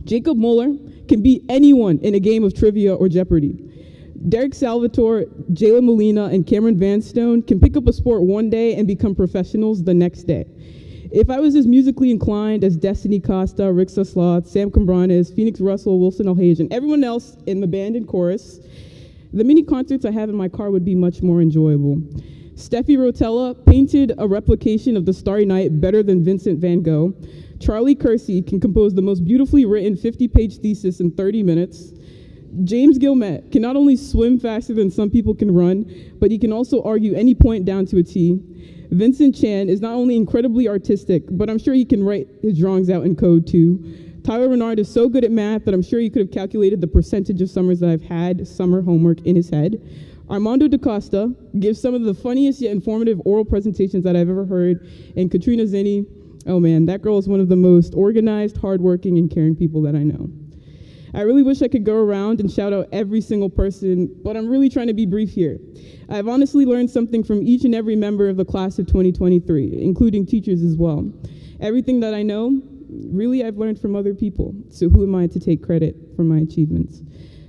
Speaker 5: Jacob Mueller can beat anyone in a game of trivia or Jeopardy. Derek Salvatore, Jayla Molina, and Cameron Vanstone can pick up a sport one day and become professionals the next day. If I was as musically inclined as Destiny Costa, Rick Sloth, Sam Cambranes, Phoenix Russell, Wilson Elhage, and everyone else in the band and chorus, the mini concerts I have in my car would be much more enjoyable. Steffi Rotella painted a replication of the Starry Night better than Vincent van Gogh. Charlie Kersey can compose the most beautifully written 50-page thesis in 30 minutes. James Gilmet can not only swim faster than some people can run, but he can also argue any point down to a T. Vincent Chan is not only incredibly artistic, but I'm sure he can write his drawings out in code too. Tyler Renard is so good at math that I'm sure he could have calculated the percentage of summers that I've had summer homework in his head. Armando DaCosta gives some of the funniest yet informative oral presentations that I've ever heard. And Katrina Zinni, oh man, that girl is one of the most organized, hardworking, and caring people that I know. I really wish I could go around and shout out every single person, but I'm really trying to be brief here. I've honestly learned something from each and every member of the class of 2023, including teachers as well. Everything that I know, really I've learned from other people, so who am I to take credit for my achievements?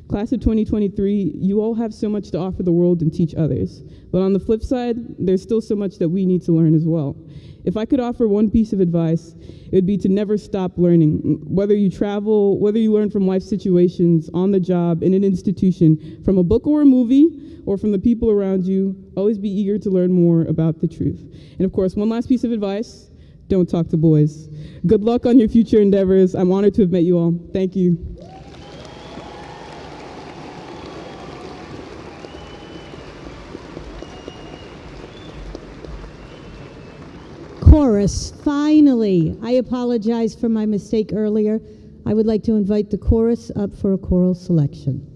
Speaker 5: Class of 2023, you all have so much to offer the world and teach others. But on the flip side, there's still so much that we need to learn as well. If I could offer one piece of advice, it would be to never stop learning. Whether you travel, whether you learn from life situations, on the job, in an institution, from a book or a movie, or from the people around you, always be eager to learn more about the truth. And of course, one last piece of advice, don't talk to boys. Good luck on your future endeavors. I'm honored to have met you all. Thank you.
Speaker 9: Chorus, finally. I apologize for my mistake earlier. I would like to invite the chorus up for a choral selection.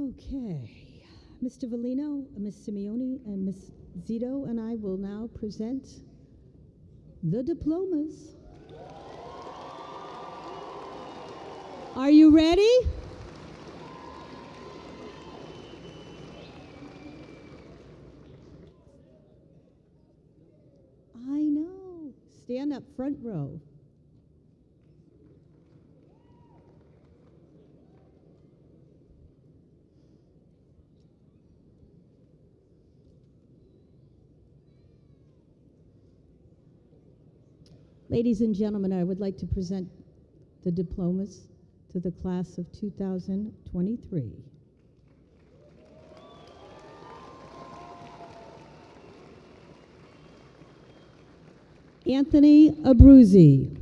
Speaker 9: Okay. Mr. Valino, Ms. Simeone, and Ms. Zito and I will now present the diplomas. Are you ready? I know. Stand up front row. Ladies and gentlemen, I would like to present the diplomas to the class of 2023. Anthony Abruzzi.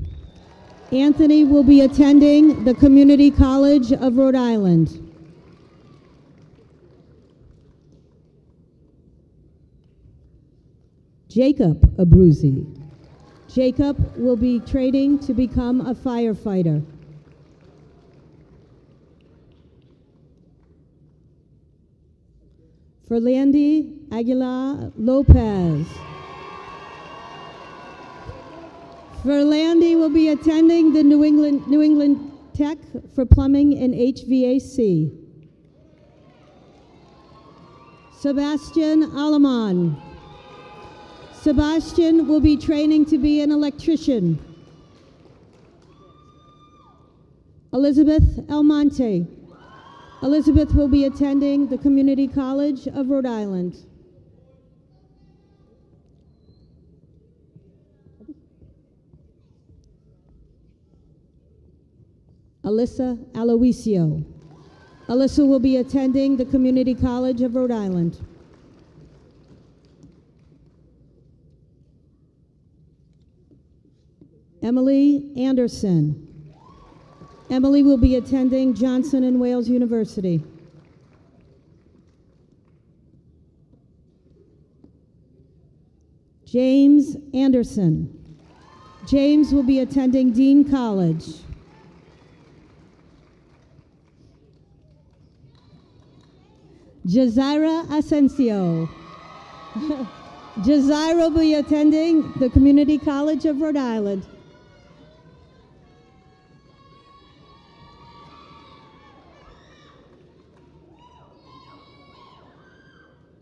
Speaker 9: Anthony will be attending the Community College of Rhode Island. Jacob Abruzzi. Jacob will be training to become a firefighter. Ferlandi Aguilar Lopez. Ferlandi will be attending the New England Tech for plumbing and HVAC. Sebastian Alaman. Sebastian will be training to be an electrician. Elizabeth Almonte. Elizabeth will be attending the Community College of Rhode Island. Alyssa Aloisio. Alyssa will be attending the Community College of Rhode Island. Emily Anderson. Emily will be attending Johnston and Wales University. James Anderson. James will be attending Dean College. Jazaira Asensio. Jazaira will be attending the Community College of Rhode Island.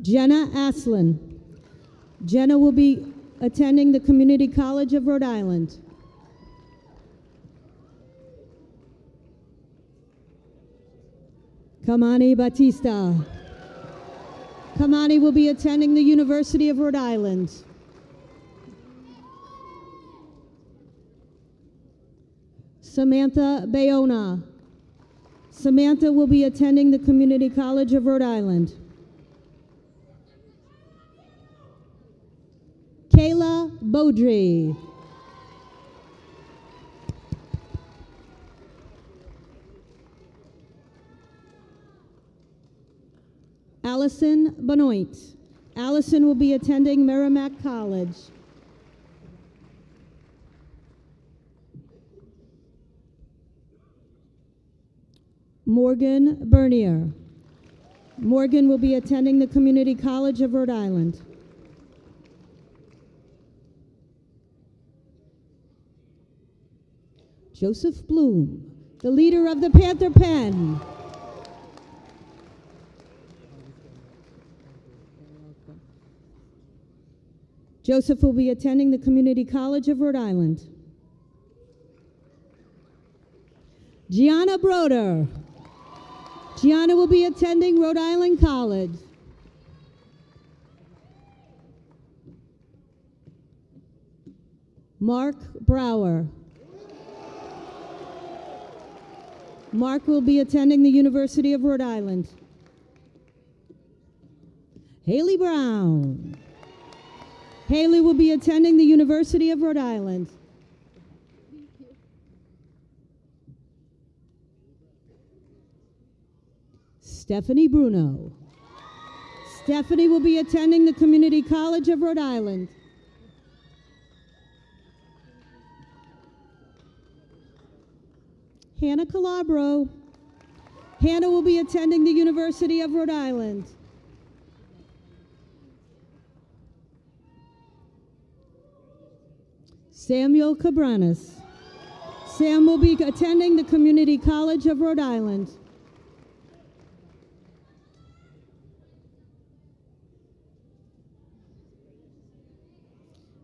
Speaker 9: Jenna Aslin. Jenna will be attending the Community College of Rhode Island. Kamani Batista. Kamani will be attending the University of Rhode Island. Samantha Bayona. Samantha will be attending the Community College of Rhode Island. Kayla Beaudry. Allison Benoit. Allison will be attending Merrimack College. Morgan Bernier. Morgan will be attending the Community College of Rhode Island. Joseph Bloom, the leader of the Panther Pen. Joseph will be attending the Community College of Rhode Island. Gianna Broder. Gianna will be attending Rhode Island College. Mark Brower. Mark will be attending the University of Rhode Island. Haley Brown. Haley will be attending the University of Rhode Island. Stephanie Bruno. Stephanie will be attending the Community College of Rhode Island. Hannah Calabro. Hannah will be attending the University of Rhode Island. Samuel Cabranes. Sam will be attending the Community College of Rhode Island.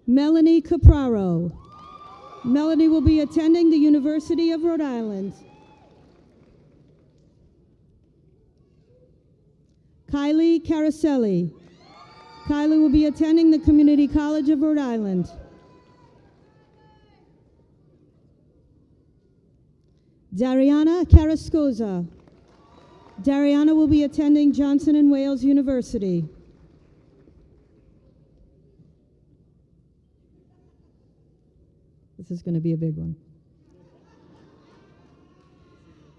Speaker 9: Melanie Capraro. Melanie will be attending the University of Rhode Island. Kylie Caraselli. Kylie will be attending the Community College of Rhode Island. Dariana Carrascosa. Dariana will be attending Johnson and Wales University. This is going to be a big one.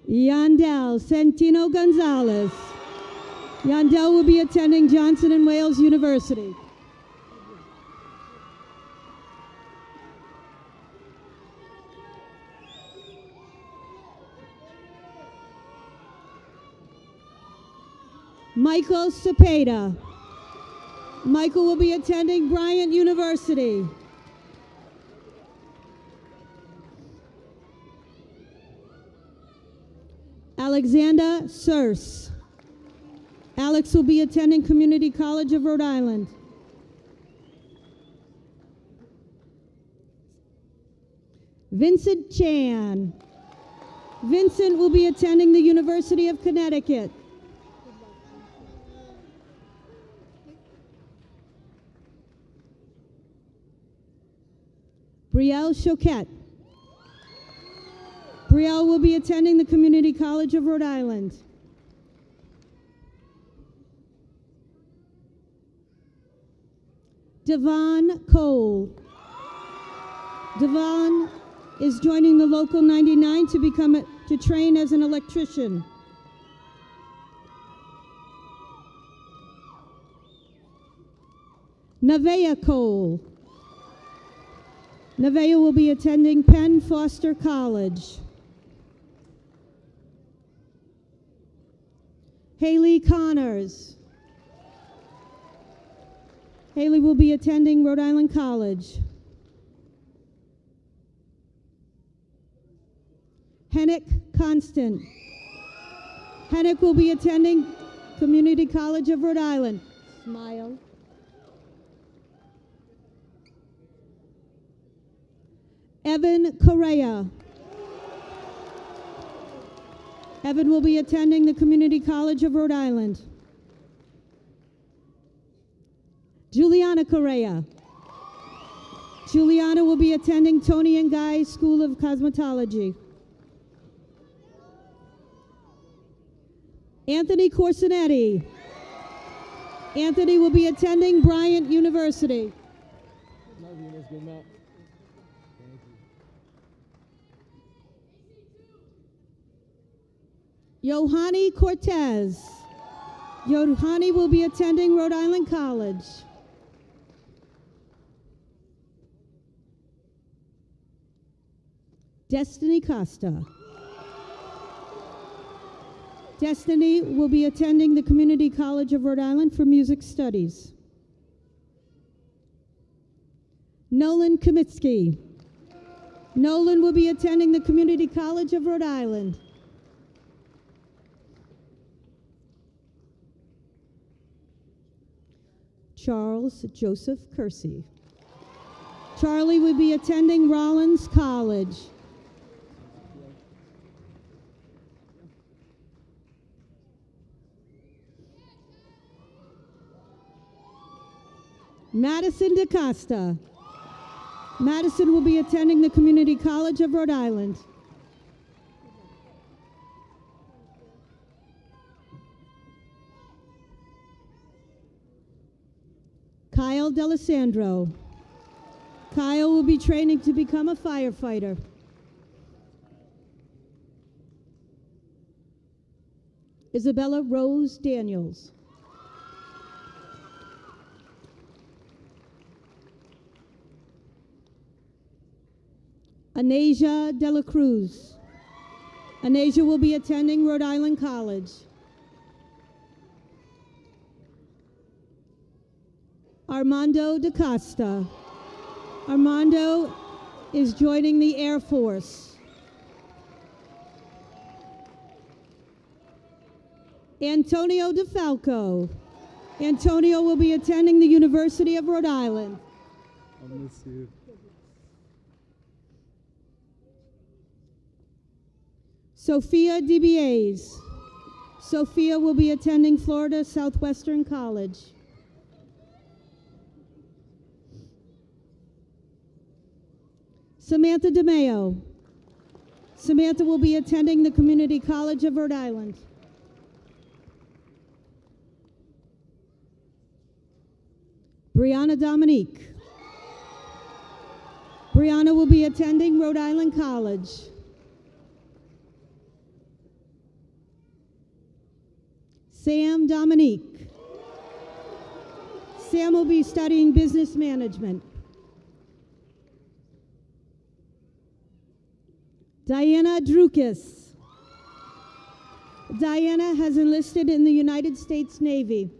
Speaker 9: Yandel Centino Gonzalez. Yandel will be attending Johnson and Wales University. Michael Cepeda. Michael will be attending Bryant University. Alexander Surs. Alex will be attending Community College of Rhode Island. Vincent Chan. Vincent will be attending the University of Connecticut. Brielle Choquette. Brielle will be attending the Community College of Rhode Island. Devon Cole. Devon is joining the Local 99 to train as an electrician. Nevaeh Cole. Nevaeh will be attending Penn Foster College. Haley Connors. Haley will be attending Rhode Island College. Hennick Constant. Hennick will be attending Community College of Rhode Island. Smile. Evan Correa. Evan will be attending the Community College of Rhode Island. Juliana Correa. Juliana will be attending Tony and Guy School of Cosmetology. Anthony Corsinetti. Anthony will be attending Bryant University. Yohani Cortez. Yohani will be attending Rhode Island College. Destiny Costa. Destiny will be attending the Community College of Rhode Island for music studies. Nolan Kamitsky. Nolan will be attending the Community College of Rhode Island. Charles Joseph Kersey. Charlie will be attending Rollins College. Madison DaCosta. Madison will be attending the Community College of Rhode Island. Kyle D'Alessandro. Kyle will be training to become a firefighter. Isabella Rose Daniels. Anasia De La Cruz. Anasia will be attending Rhode Island College. Armando DaCosta. Armando is joining the Air Force. Antonio DeFalco. Antonio will be attending the University of Rhode Island.
Speaker 11: I'll miss you.
Speaker 9: Sophia DeBiase. Sophia will be attending Florida Southwestern College. Samantha DeMeo. Samantha will be attending the Community College of Rhode Island. Brianna Dominique. Brianna will be attending Rhode Island College. Sam Dominique. Sam will be studying business management. Diana Drukas. Diana has enlisted in the United States Navy.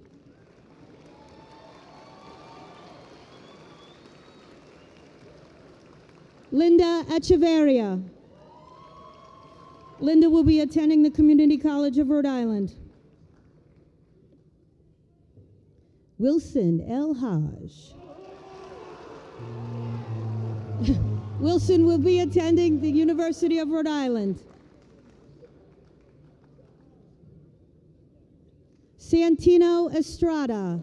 Speaker 9: Linda Echeverria. Linda will be attending the Community College of Rhode Island. Wilson El Haj. Wilson will be attending the University of Rhode Island. Santino Estrada.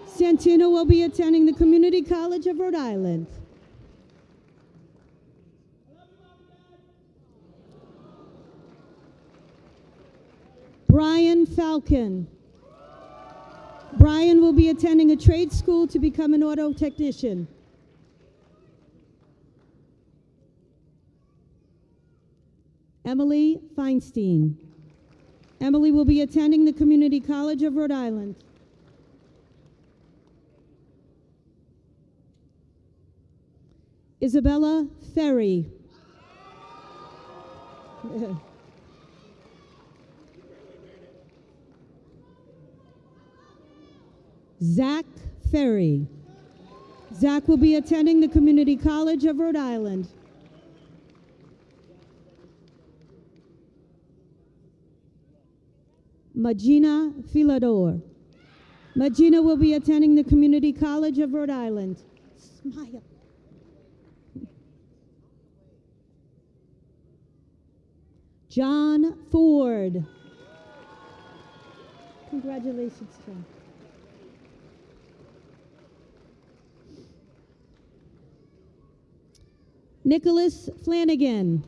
Speaker 9: Santino will be attending the Community College of Rhode Island. Brian Falcon. Brian will be attending a trade school to become an auto technician. Emily Feinstein. Emily will be attending the Community College of Rhode Island. Isabella Ferry. Zach Ferry. Zach will be attending the Community College of Rhode Island. Magina Filador. Magina will be attending the Community College of Rhode Island. Smile. John Ford. Congratulations, John. Nicholas Flanagan.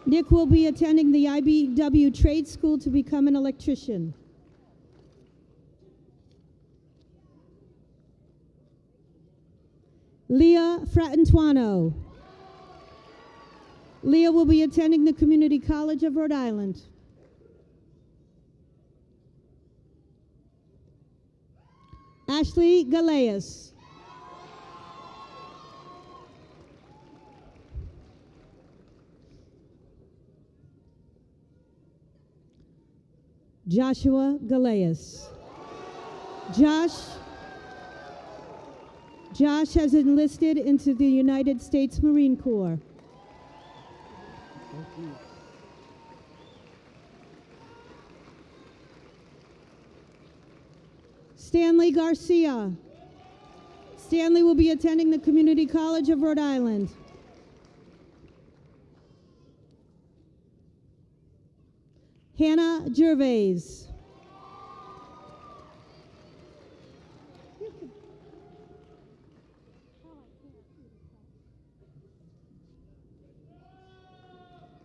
Speaker 9: Nick will be attending the IBW Trade School to become an electrician. Leah Fratantuano. Leah will be attending the Community College of Rhode Island. Ashley Galeas. Joshua Galeas. Josh has enlisted into the United States Marine Corps.
Speaker 11: Thank you.
Speaker 9: Stanley Garcia. Stanley will be attending the Community College of Rhode Island. Hannah Gervais.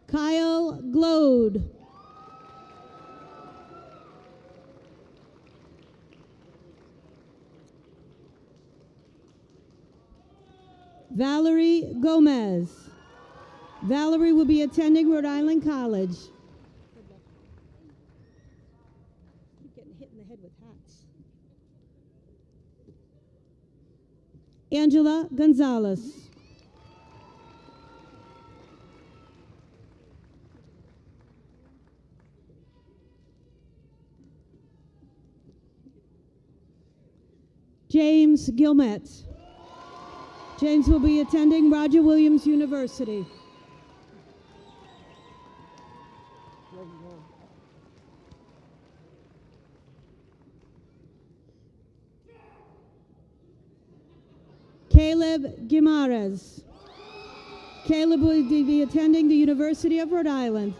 Speaker 9: Kyle Glode. Valerie Gomez. Valerie will be attending Rhode Island College. Keep getting hit in the head with hats. Angela Gonzalez. James Gilmet. James will be attending Roger Williams University. Caleb Guimarães. Caleb will be attending the University of Rhode Island.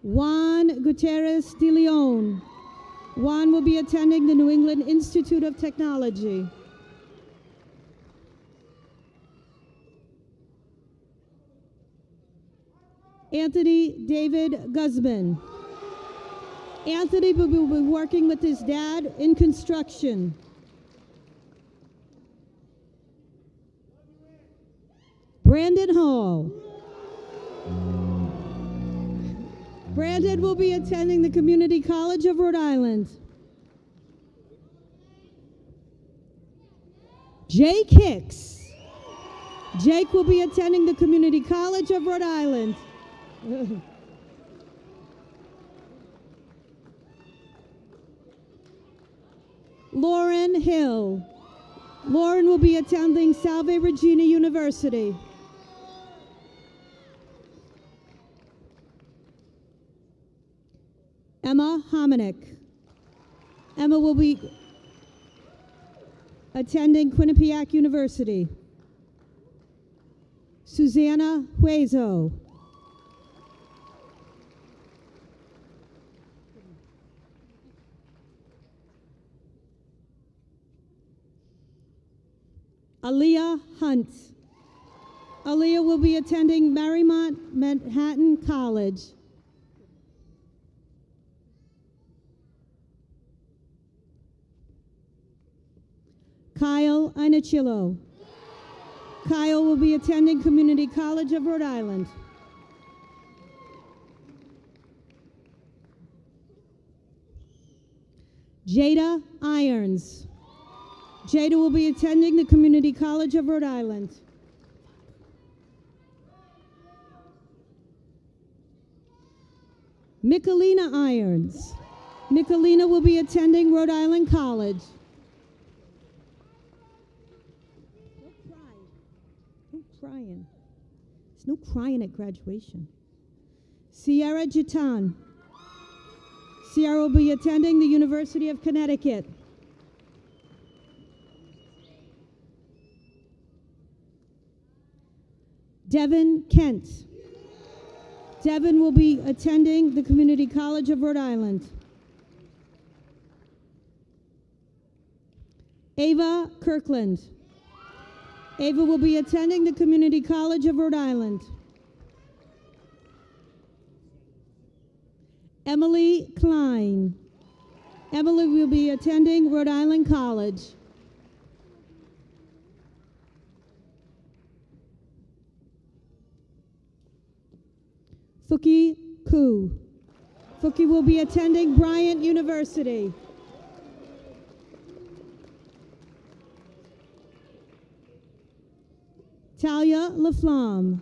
Speaker 9: Juan Gutierrez de Leon. Juan will be attending the New England Institute of Technology. Anthony David Guzman. Anthony will be working with his dad in construction. Brandon Hall. Brandon will be attending the Community College of Rhode Island. Jake Hicks. Jake will be attending the Community College of Rhode Island. Lauren Hill. Lauren will be attending Salve Regina University. Emma Hominick. Emma will be attending Quinnipiac University. Susanna Hueso. Aaliyah Hunt. Aaliyah will be attending Marymount Manhattan College. Kyle Inachillo. Kyle will be attending Community College of Rhode Island. Jada Irons. Jada will be attending the Community College of Rhode Island. Michelina Irons. Michelina will be attending Rhode Island College. No crying. There's no crying at graduation. Sierra Gitan. Sierra will be attending the University of Connecticut. Devin Kent. Devin will be attending the Community College of Rhode Island. Ava Kirkland. Ava will be attending the Community College of Rhode Island. Emily Klein. Emily will be attending Rhode Island College. Fuki Koo. Fuki will be attending Bryant University. Talia LaFlamme.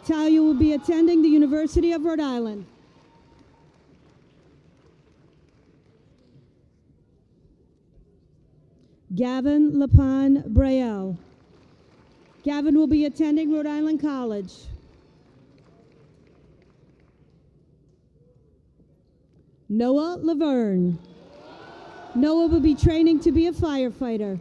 Speaker 9: Talia will be attending the University of Rhode Island. Gavin Lapon Braille. Gavin will be attending Rhode Island College. Noah Laverne. Noah will be training to be a firefighter.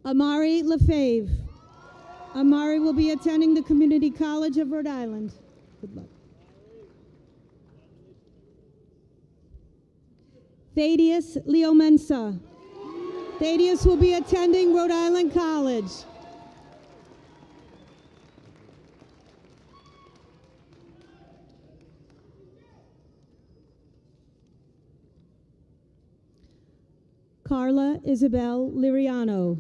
Speaker 9: Amari Lefebvre. Amari will be attending the Community College of Rhode Island. Good luck. Thaddeus Leomensa. Thaddeus will be attending Rhode Island College. Carla Isabel Liriano.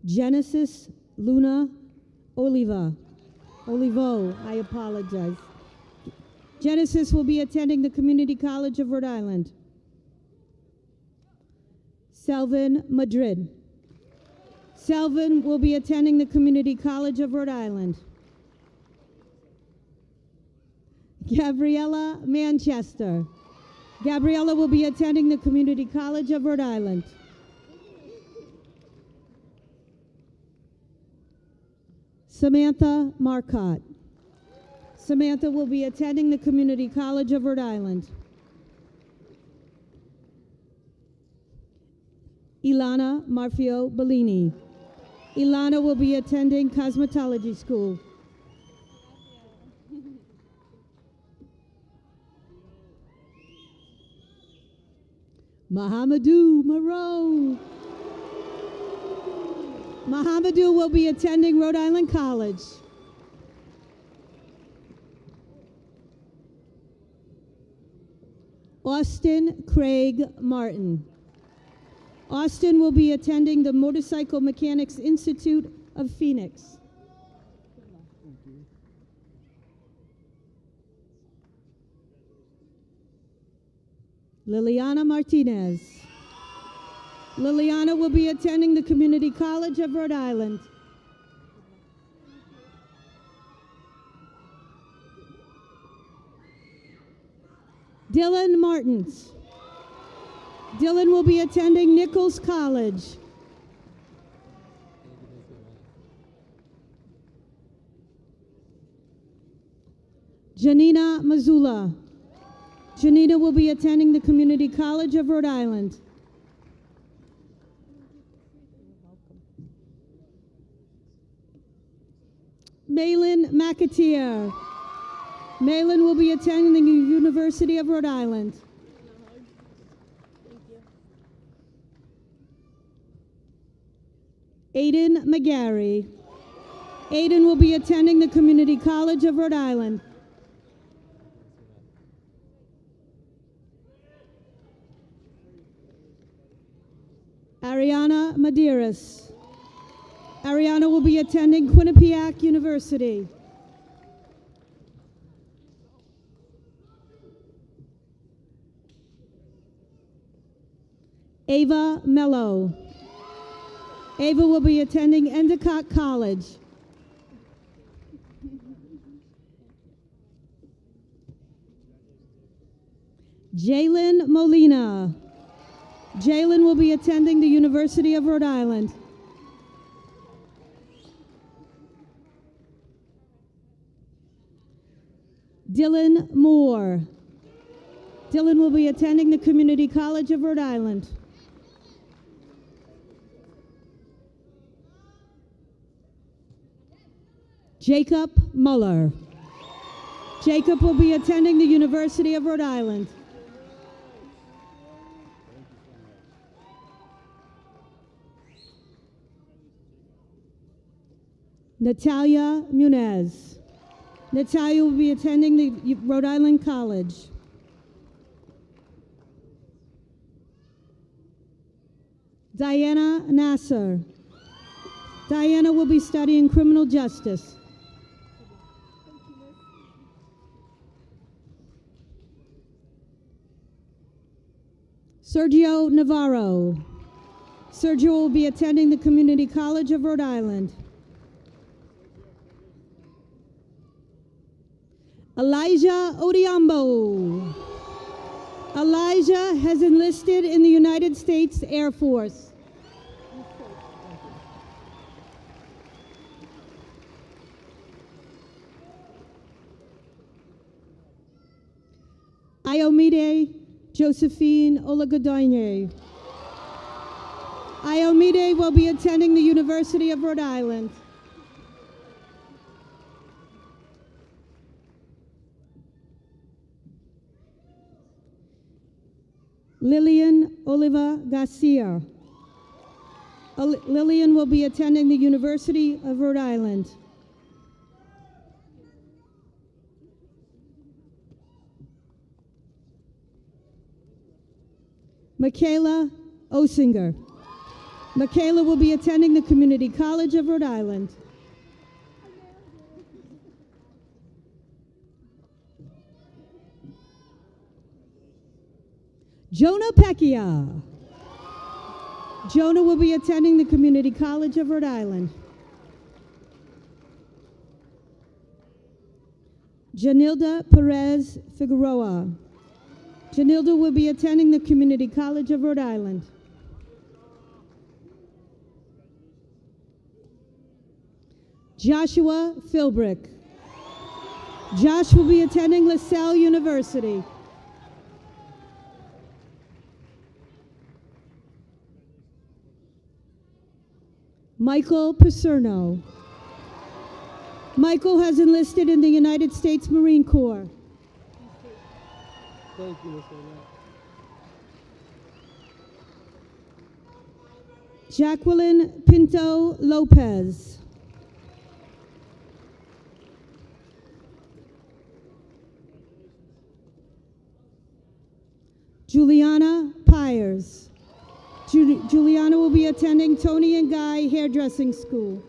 Speaker 9: Genesis Luna Olivo, I apologize. Genesis will be attending the Community College of Rhode Island. Selvin Madrid. Selvin will be attending the Community College of Rhode Island. Gabriella Manchester. Gabriella will be attending the Community College of Rhode Island. Samantha Marcotte. Samantha will be attending the Community College of Rhode Island. Ilana Marfio Bellini. Ilana will be attending cosmetology school. Mahamadou Moreau. Mahamadou will be attending Rhode Island College. Austin Craig Martin. Austin will be attending the Motorcycle Mechanics Institute of Phoenix. Liliana Martinez. Liliana will be attending the Community College of Rhode Island. Dylan Martins. Dylan will be attending Nichols College. Janina Mazula. Janina will be attending the Community College of Rhode Island. Malin McAteer. Malin will be attending the University of Rhode Island. Aiden McGarry. Aiden will be attending the Community College of Rhode Island. Ariana Medeiros. Ariana will be attending Quinnipiac University. Ava Mello. Ava will be attending Endicott College. Jalen Molina. Jalen will be attending the University of Rhode Island. Dylan Moore. Dylan will be attending the Community College of Rhode Island. Jacob Muller. Jacob will be attending the University of Rhode Island. Natalia Munez. Natalia will be attending the Rhode Island College. Diana Nasser. Diana will be studying criminal justice. Sergio Navarro. Sergio will be attending the Community College of Rhode Island. Elijah Odiambo. Elijah has enlisted in the United States Air Force. Iomide Josephine Olagodoye. Iomide will be attending the University of Rhode Island. Lillian Oliva Garcia. Lillian will be attending the University of Rhode Island. Michaela Osinger. Michaela will be attending the Community College of Rhode Island. Jonah Pecchia. Jonah will be attending the Community College of Rhode Island. Janilda Perez Figueroa. Janilda will be attending the Community College of Rhode Island. Joshua Philbrick. Josh will be attending LaSalle University. Michael Paserno. Michael has enlisted in the United States Marine Corps.
Speaker 6: Thank you, Mr.
Speaker 9: Jacqueline Pinto Lopez. Juliana Pyers. Juliana will be attending Tony and Guy Hairdressing School.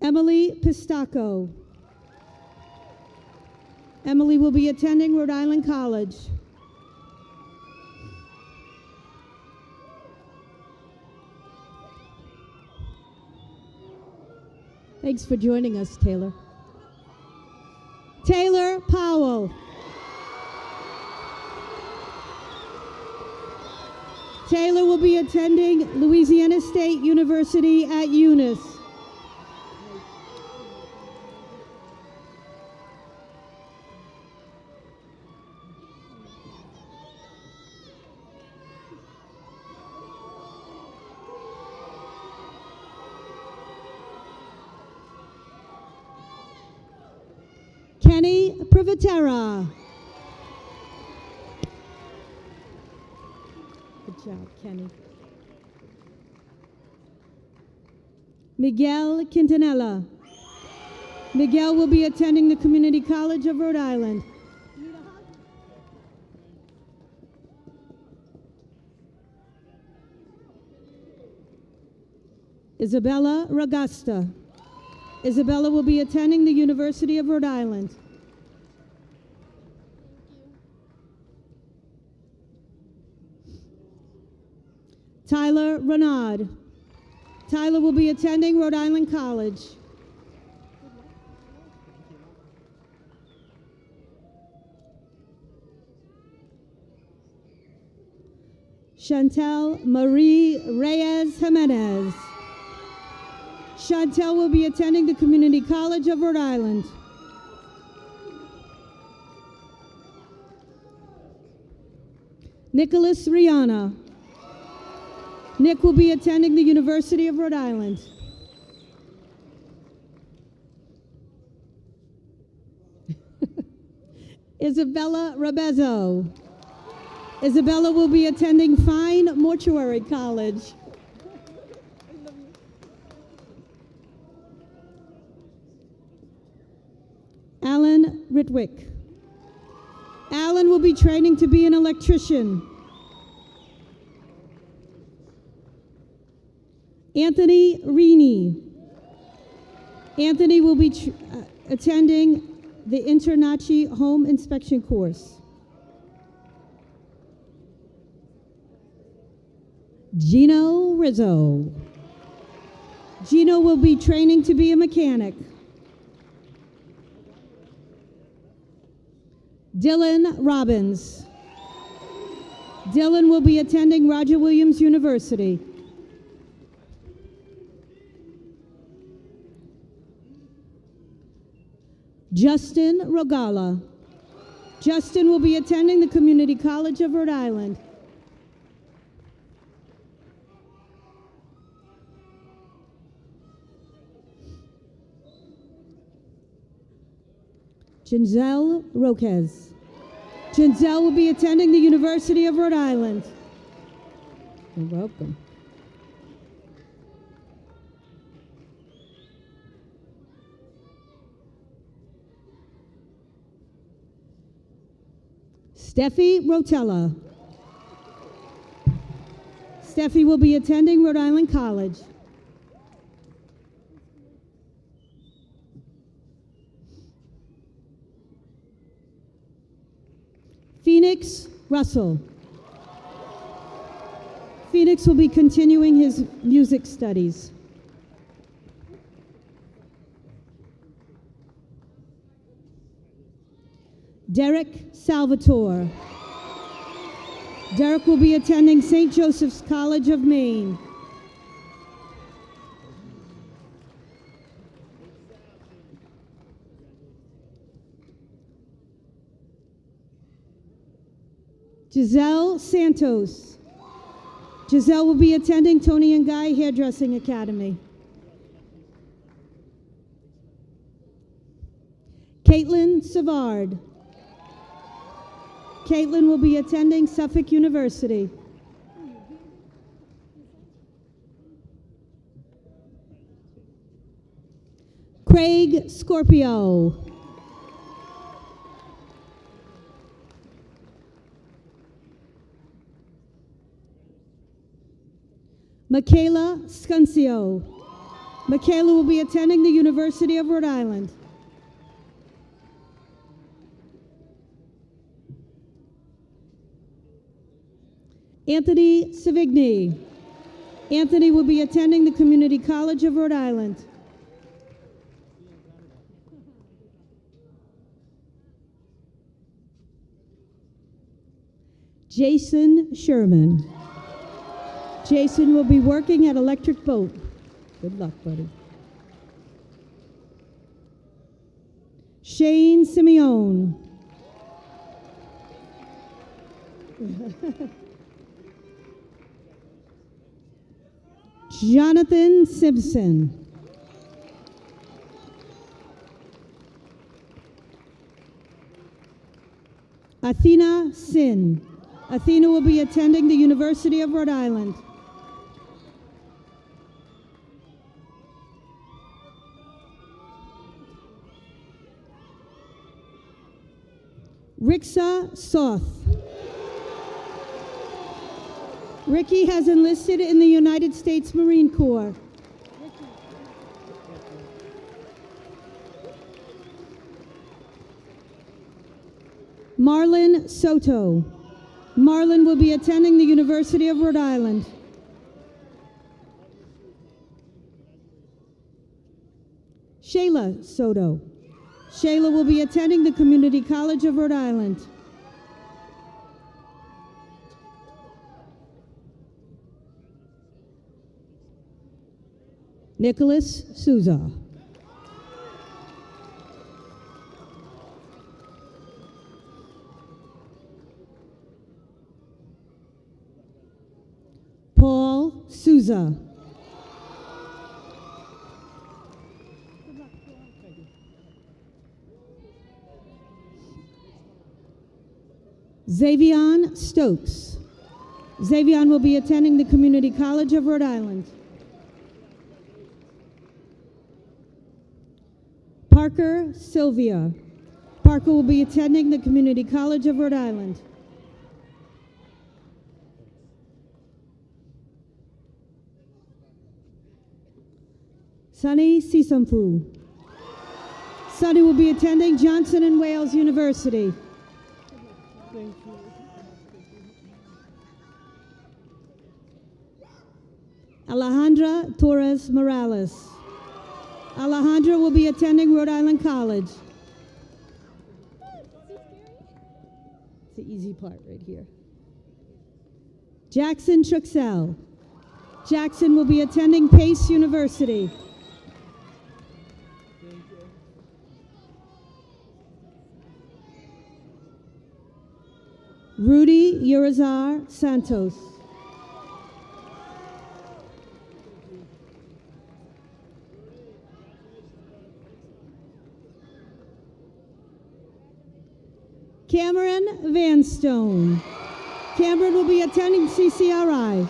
Speaker 9: Emily Pistacco. Emily will be attending Rhode Island College. Thanks for joining us, Taylor. Taylor Powell. Taylor will be attending Louisiana State University at Eunice. Kenny Privatera. Good job, Kenny. Miguel Quintanilla. Miguel will be attending the Community College of Rhode Island. Isabella Ragasta. Isabella will be attending the University of Rhode Island. Tyler Renaud. Tyler will be attending Rhode Island College. Chantel Marie Reyes Jimenez. Chantel will be attending the Community College of Rhode Island. Nicholas Rihanna. Nick will be attending the University of Rhode Island. Isabella Rabezo. Isabella will be attending Fine Mortuary College. Alan Ritwick. Alan will be training to be an electrician. Anthony Rini. Anthony will be attending the Internachi Home Inspection course. Gino Rizzo. Gino will be training to be a mechanic. Dylan Robbins. Dylan will be attending Roger Williams University. Justin Rogala. Justin will be attending the Community College of Rhode Island. Ginzel Roquez. Ginzel will be attending the University of Rhode Island. You're welcome. Steffi Rotella. Steffi will be attending Rhode Island College. Russell. Phoenix will be continuing his music studies. Derek Salvatore. Derek will be attending St. Joseph's College of Maine. Giselle Santos. Giselle will be attending Tony and Guy Hairdressing Academy. Caitlin Savard. Caitlin will be attending Suffolk University. Craig Scorpio. Michaela Scuncio. Michaela will be attending the University of Rhode Island. Anthony Savigny. Anthony will be attending the Community College of Rhode Island. Jason Sherman. Jason will be working at Electric Boat. Good luck, buddy. Shane Simeone. Jonathan Simpson. Athena Sin. Athena will be attending the University of Rhode Island. Rixa Soth. Ricky has enlisted in the United States Marine Corps. Marlon Soto. Marlon will be attending the University of Rhode Island. Shayla Soto. Shayla will be attending the Community College of Rhode Island. Nicholas Souza. Paul Souza. Xavion Stokes. Xavion will be attending the Community College of Rhode Island. Parker Sylvia. Parker will be attending the Community College of Rhode Island. Sunny Sisampu. Sunny will be attending Johnson and Wales University. Alejandra Torres Morales. Alejandra will be attending Rhode Island College. It's the easy part right here. Jackson Truxell. Jackson will be attending Pace University. Rudy Urizar Santos. Cameron Vanstone. Cameron will be attending CCRI.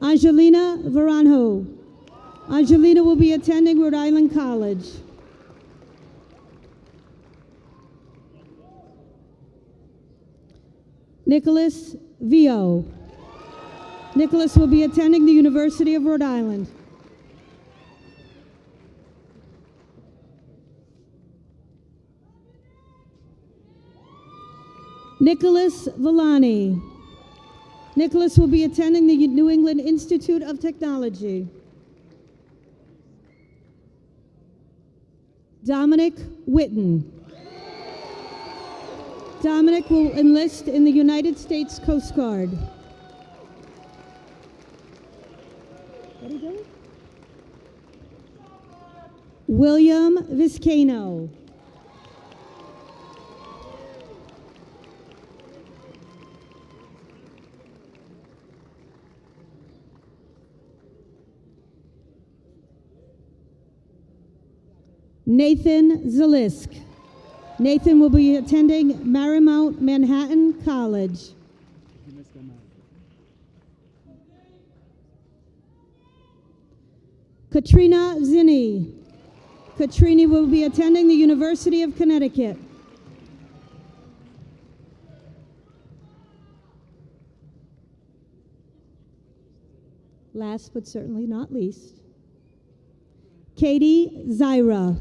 Speaker 9: Angelina Varanjo. Angelina will be attending Rhode Island College. Nicholas Vio. Nicholas will be attending the University of Rhode Island. Nicholas Villani. Nicholas will be attending the New England Institute of Technology. Dominic Witten. Dominic will enlist in the United States Coast Guard. What are you doing? William Viscano. Nathan Zalisk. Nathan will be attending Marymount Manhattan College. Katrina Zinni. Katrina will be attending the University of Connecticut. Last but certainly not least, Katie Zyra.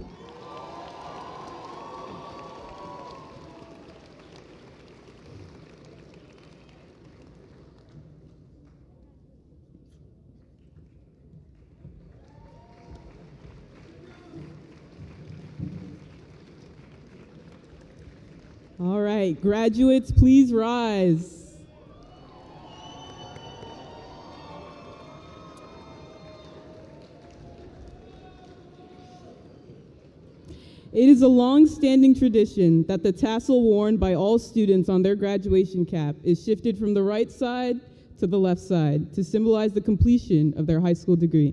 Speaker 5: All right, graduates, please rise. It is a long-standing tradition that the tassel worn by all students on their graduation cap is shifted from the right side to the left side to symbolize the completion of their high school degree.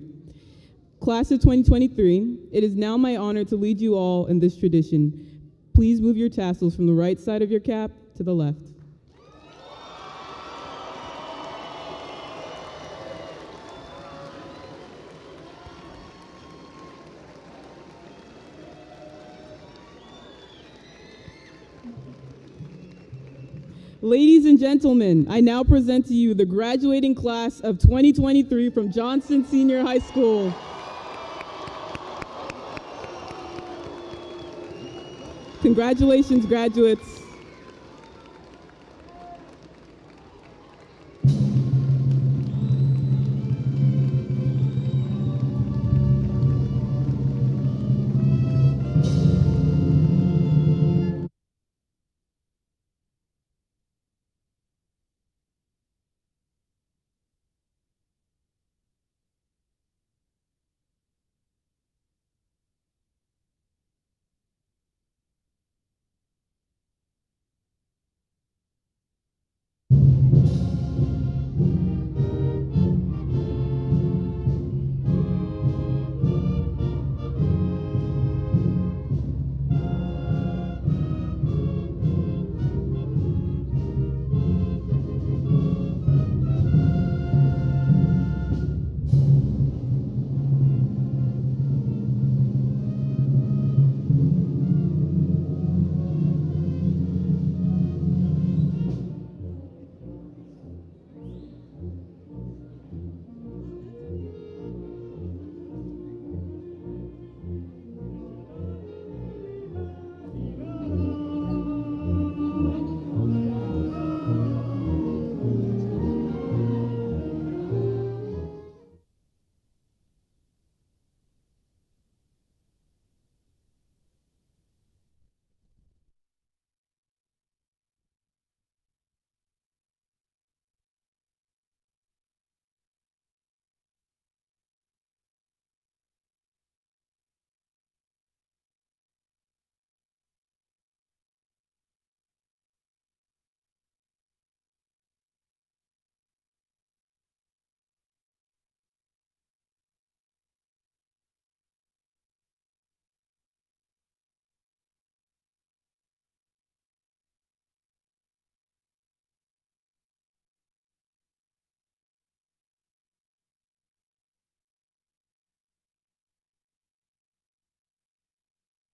Speaker 5: Class of 2023, it is now my honor to lead you all in this tradition. Please move your tassels from the right side of your cap to the left. Ladies and gentlemen, I now present to you the graduating class of 2023 from Johnston Senior High School. Congratulations, graduates.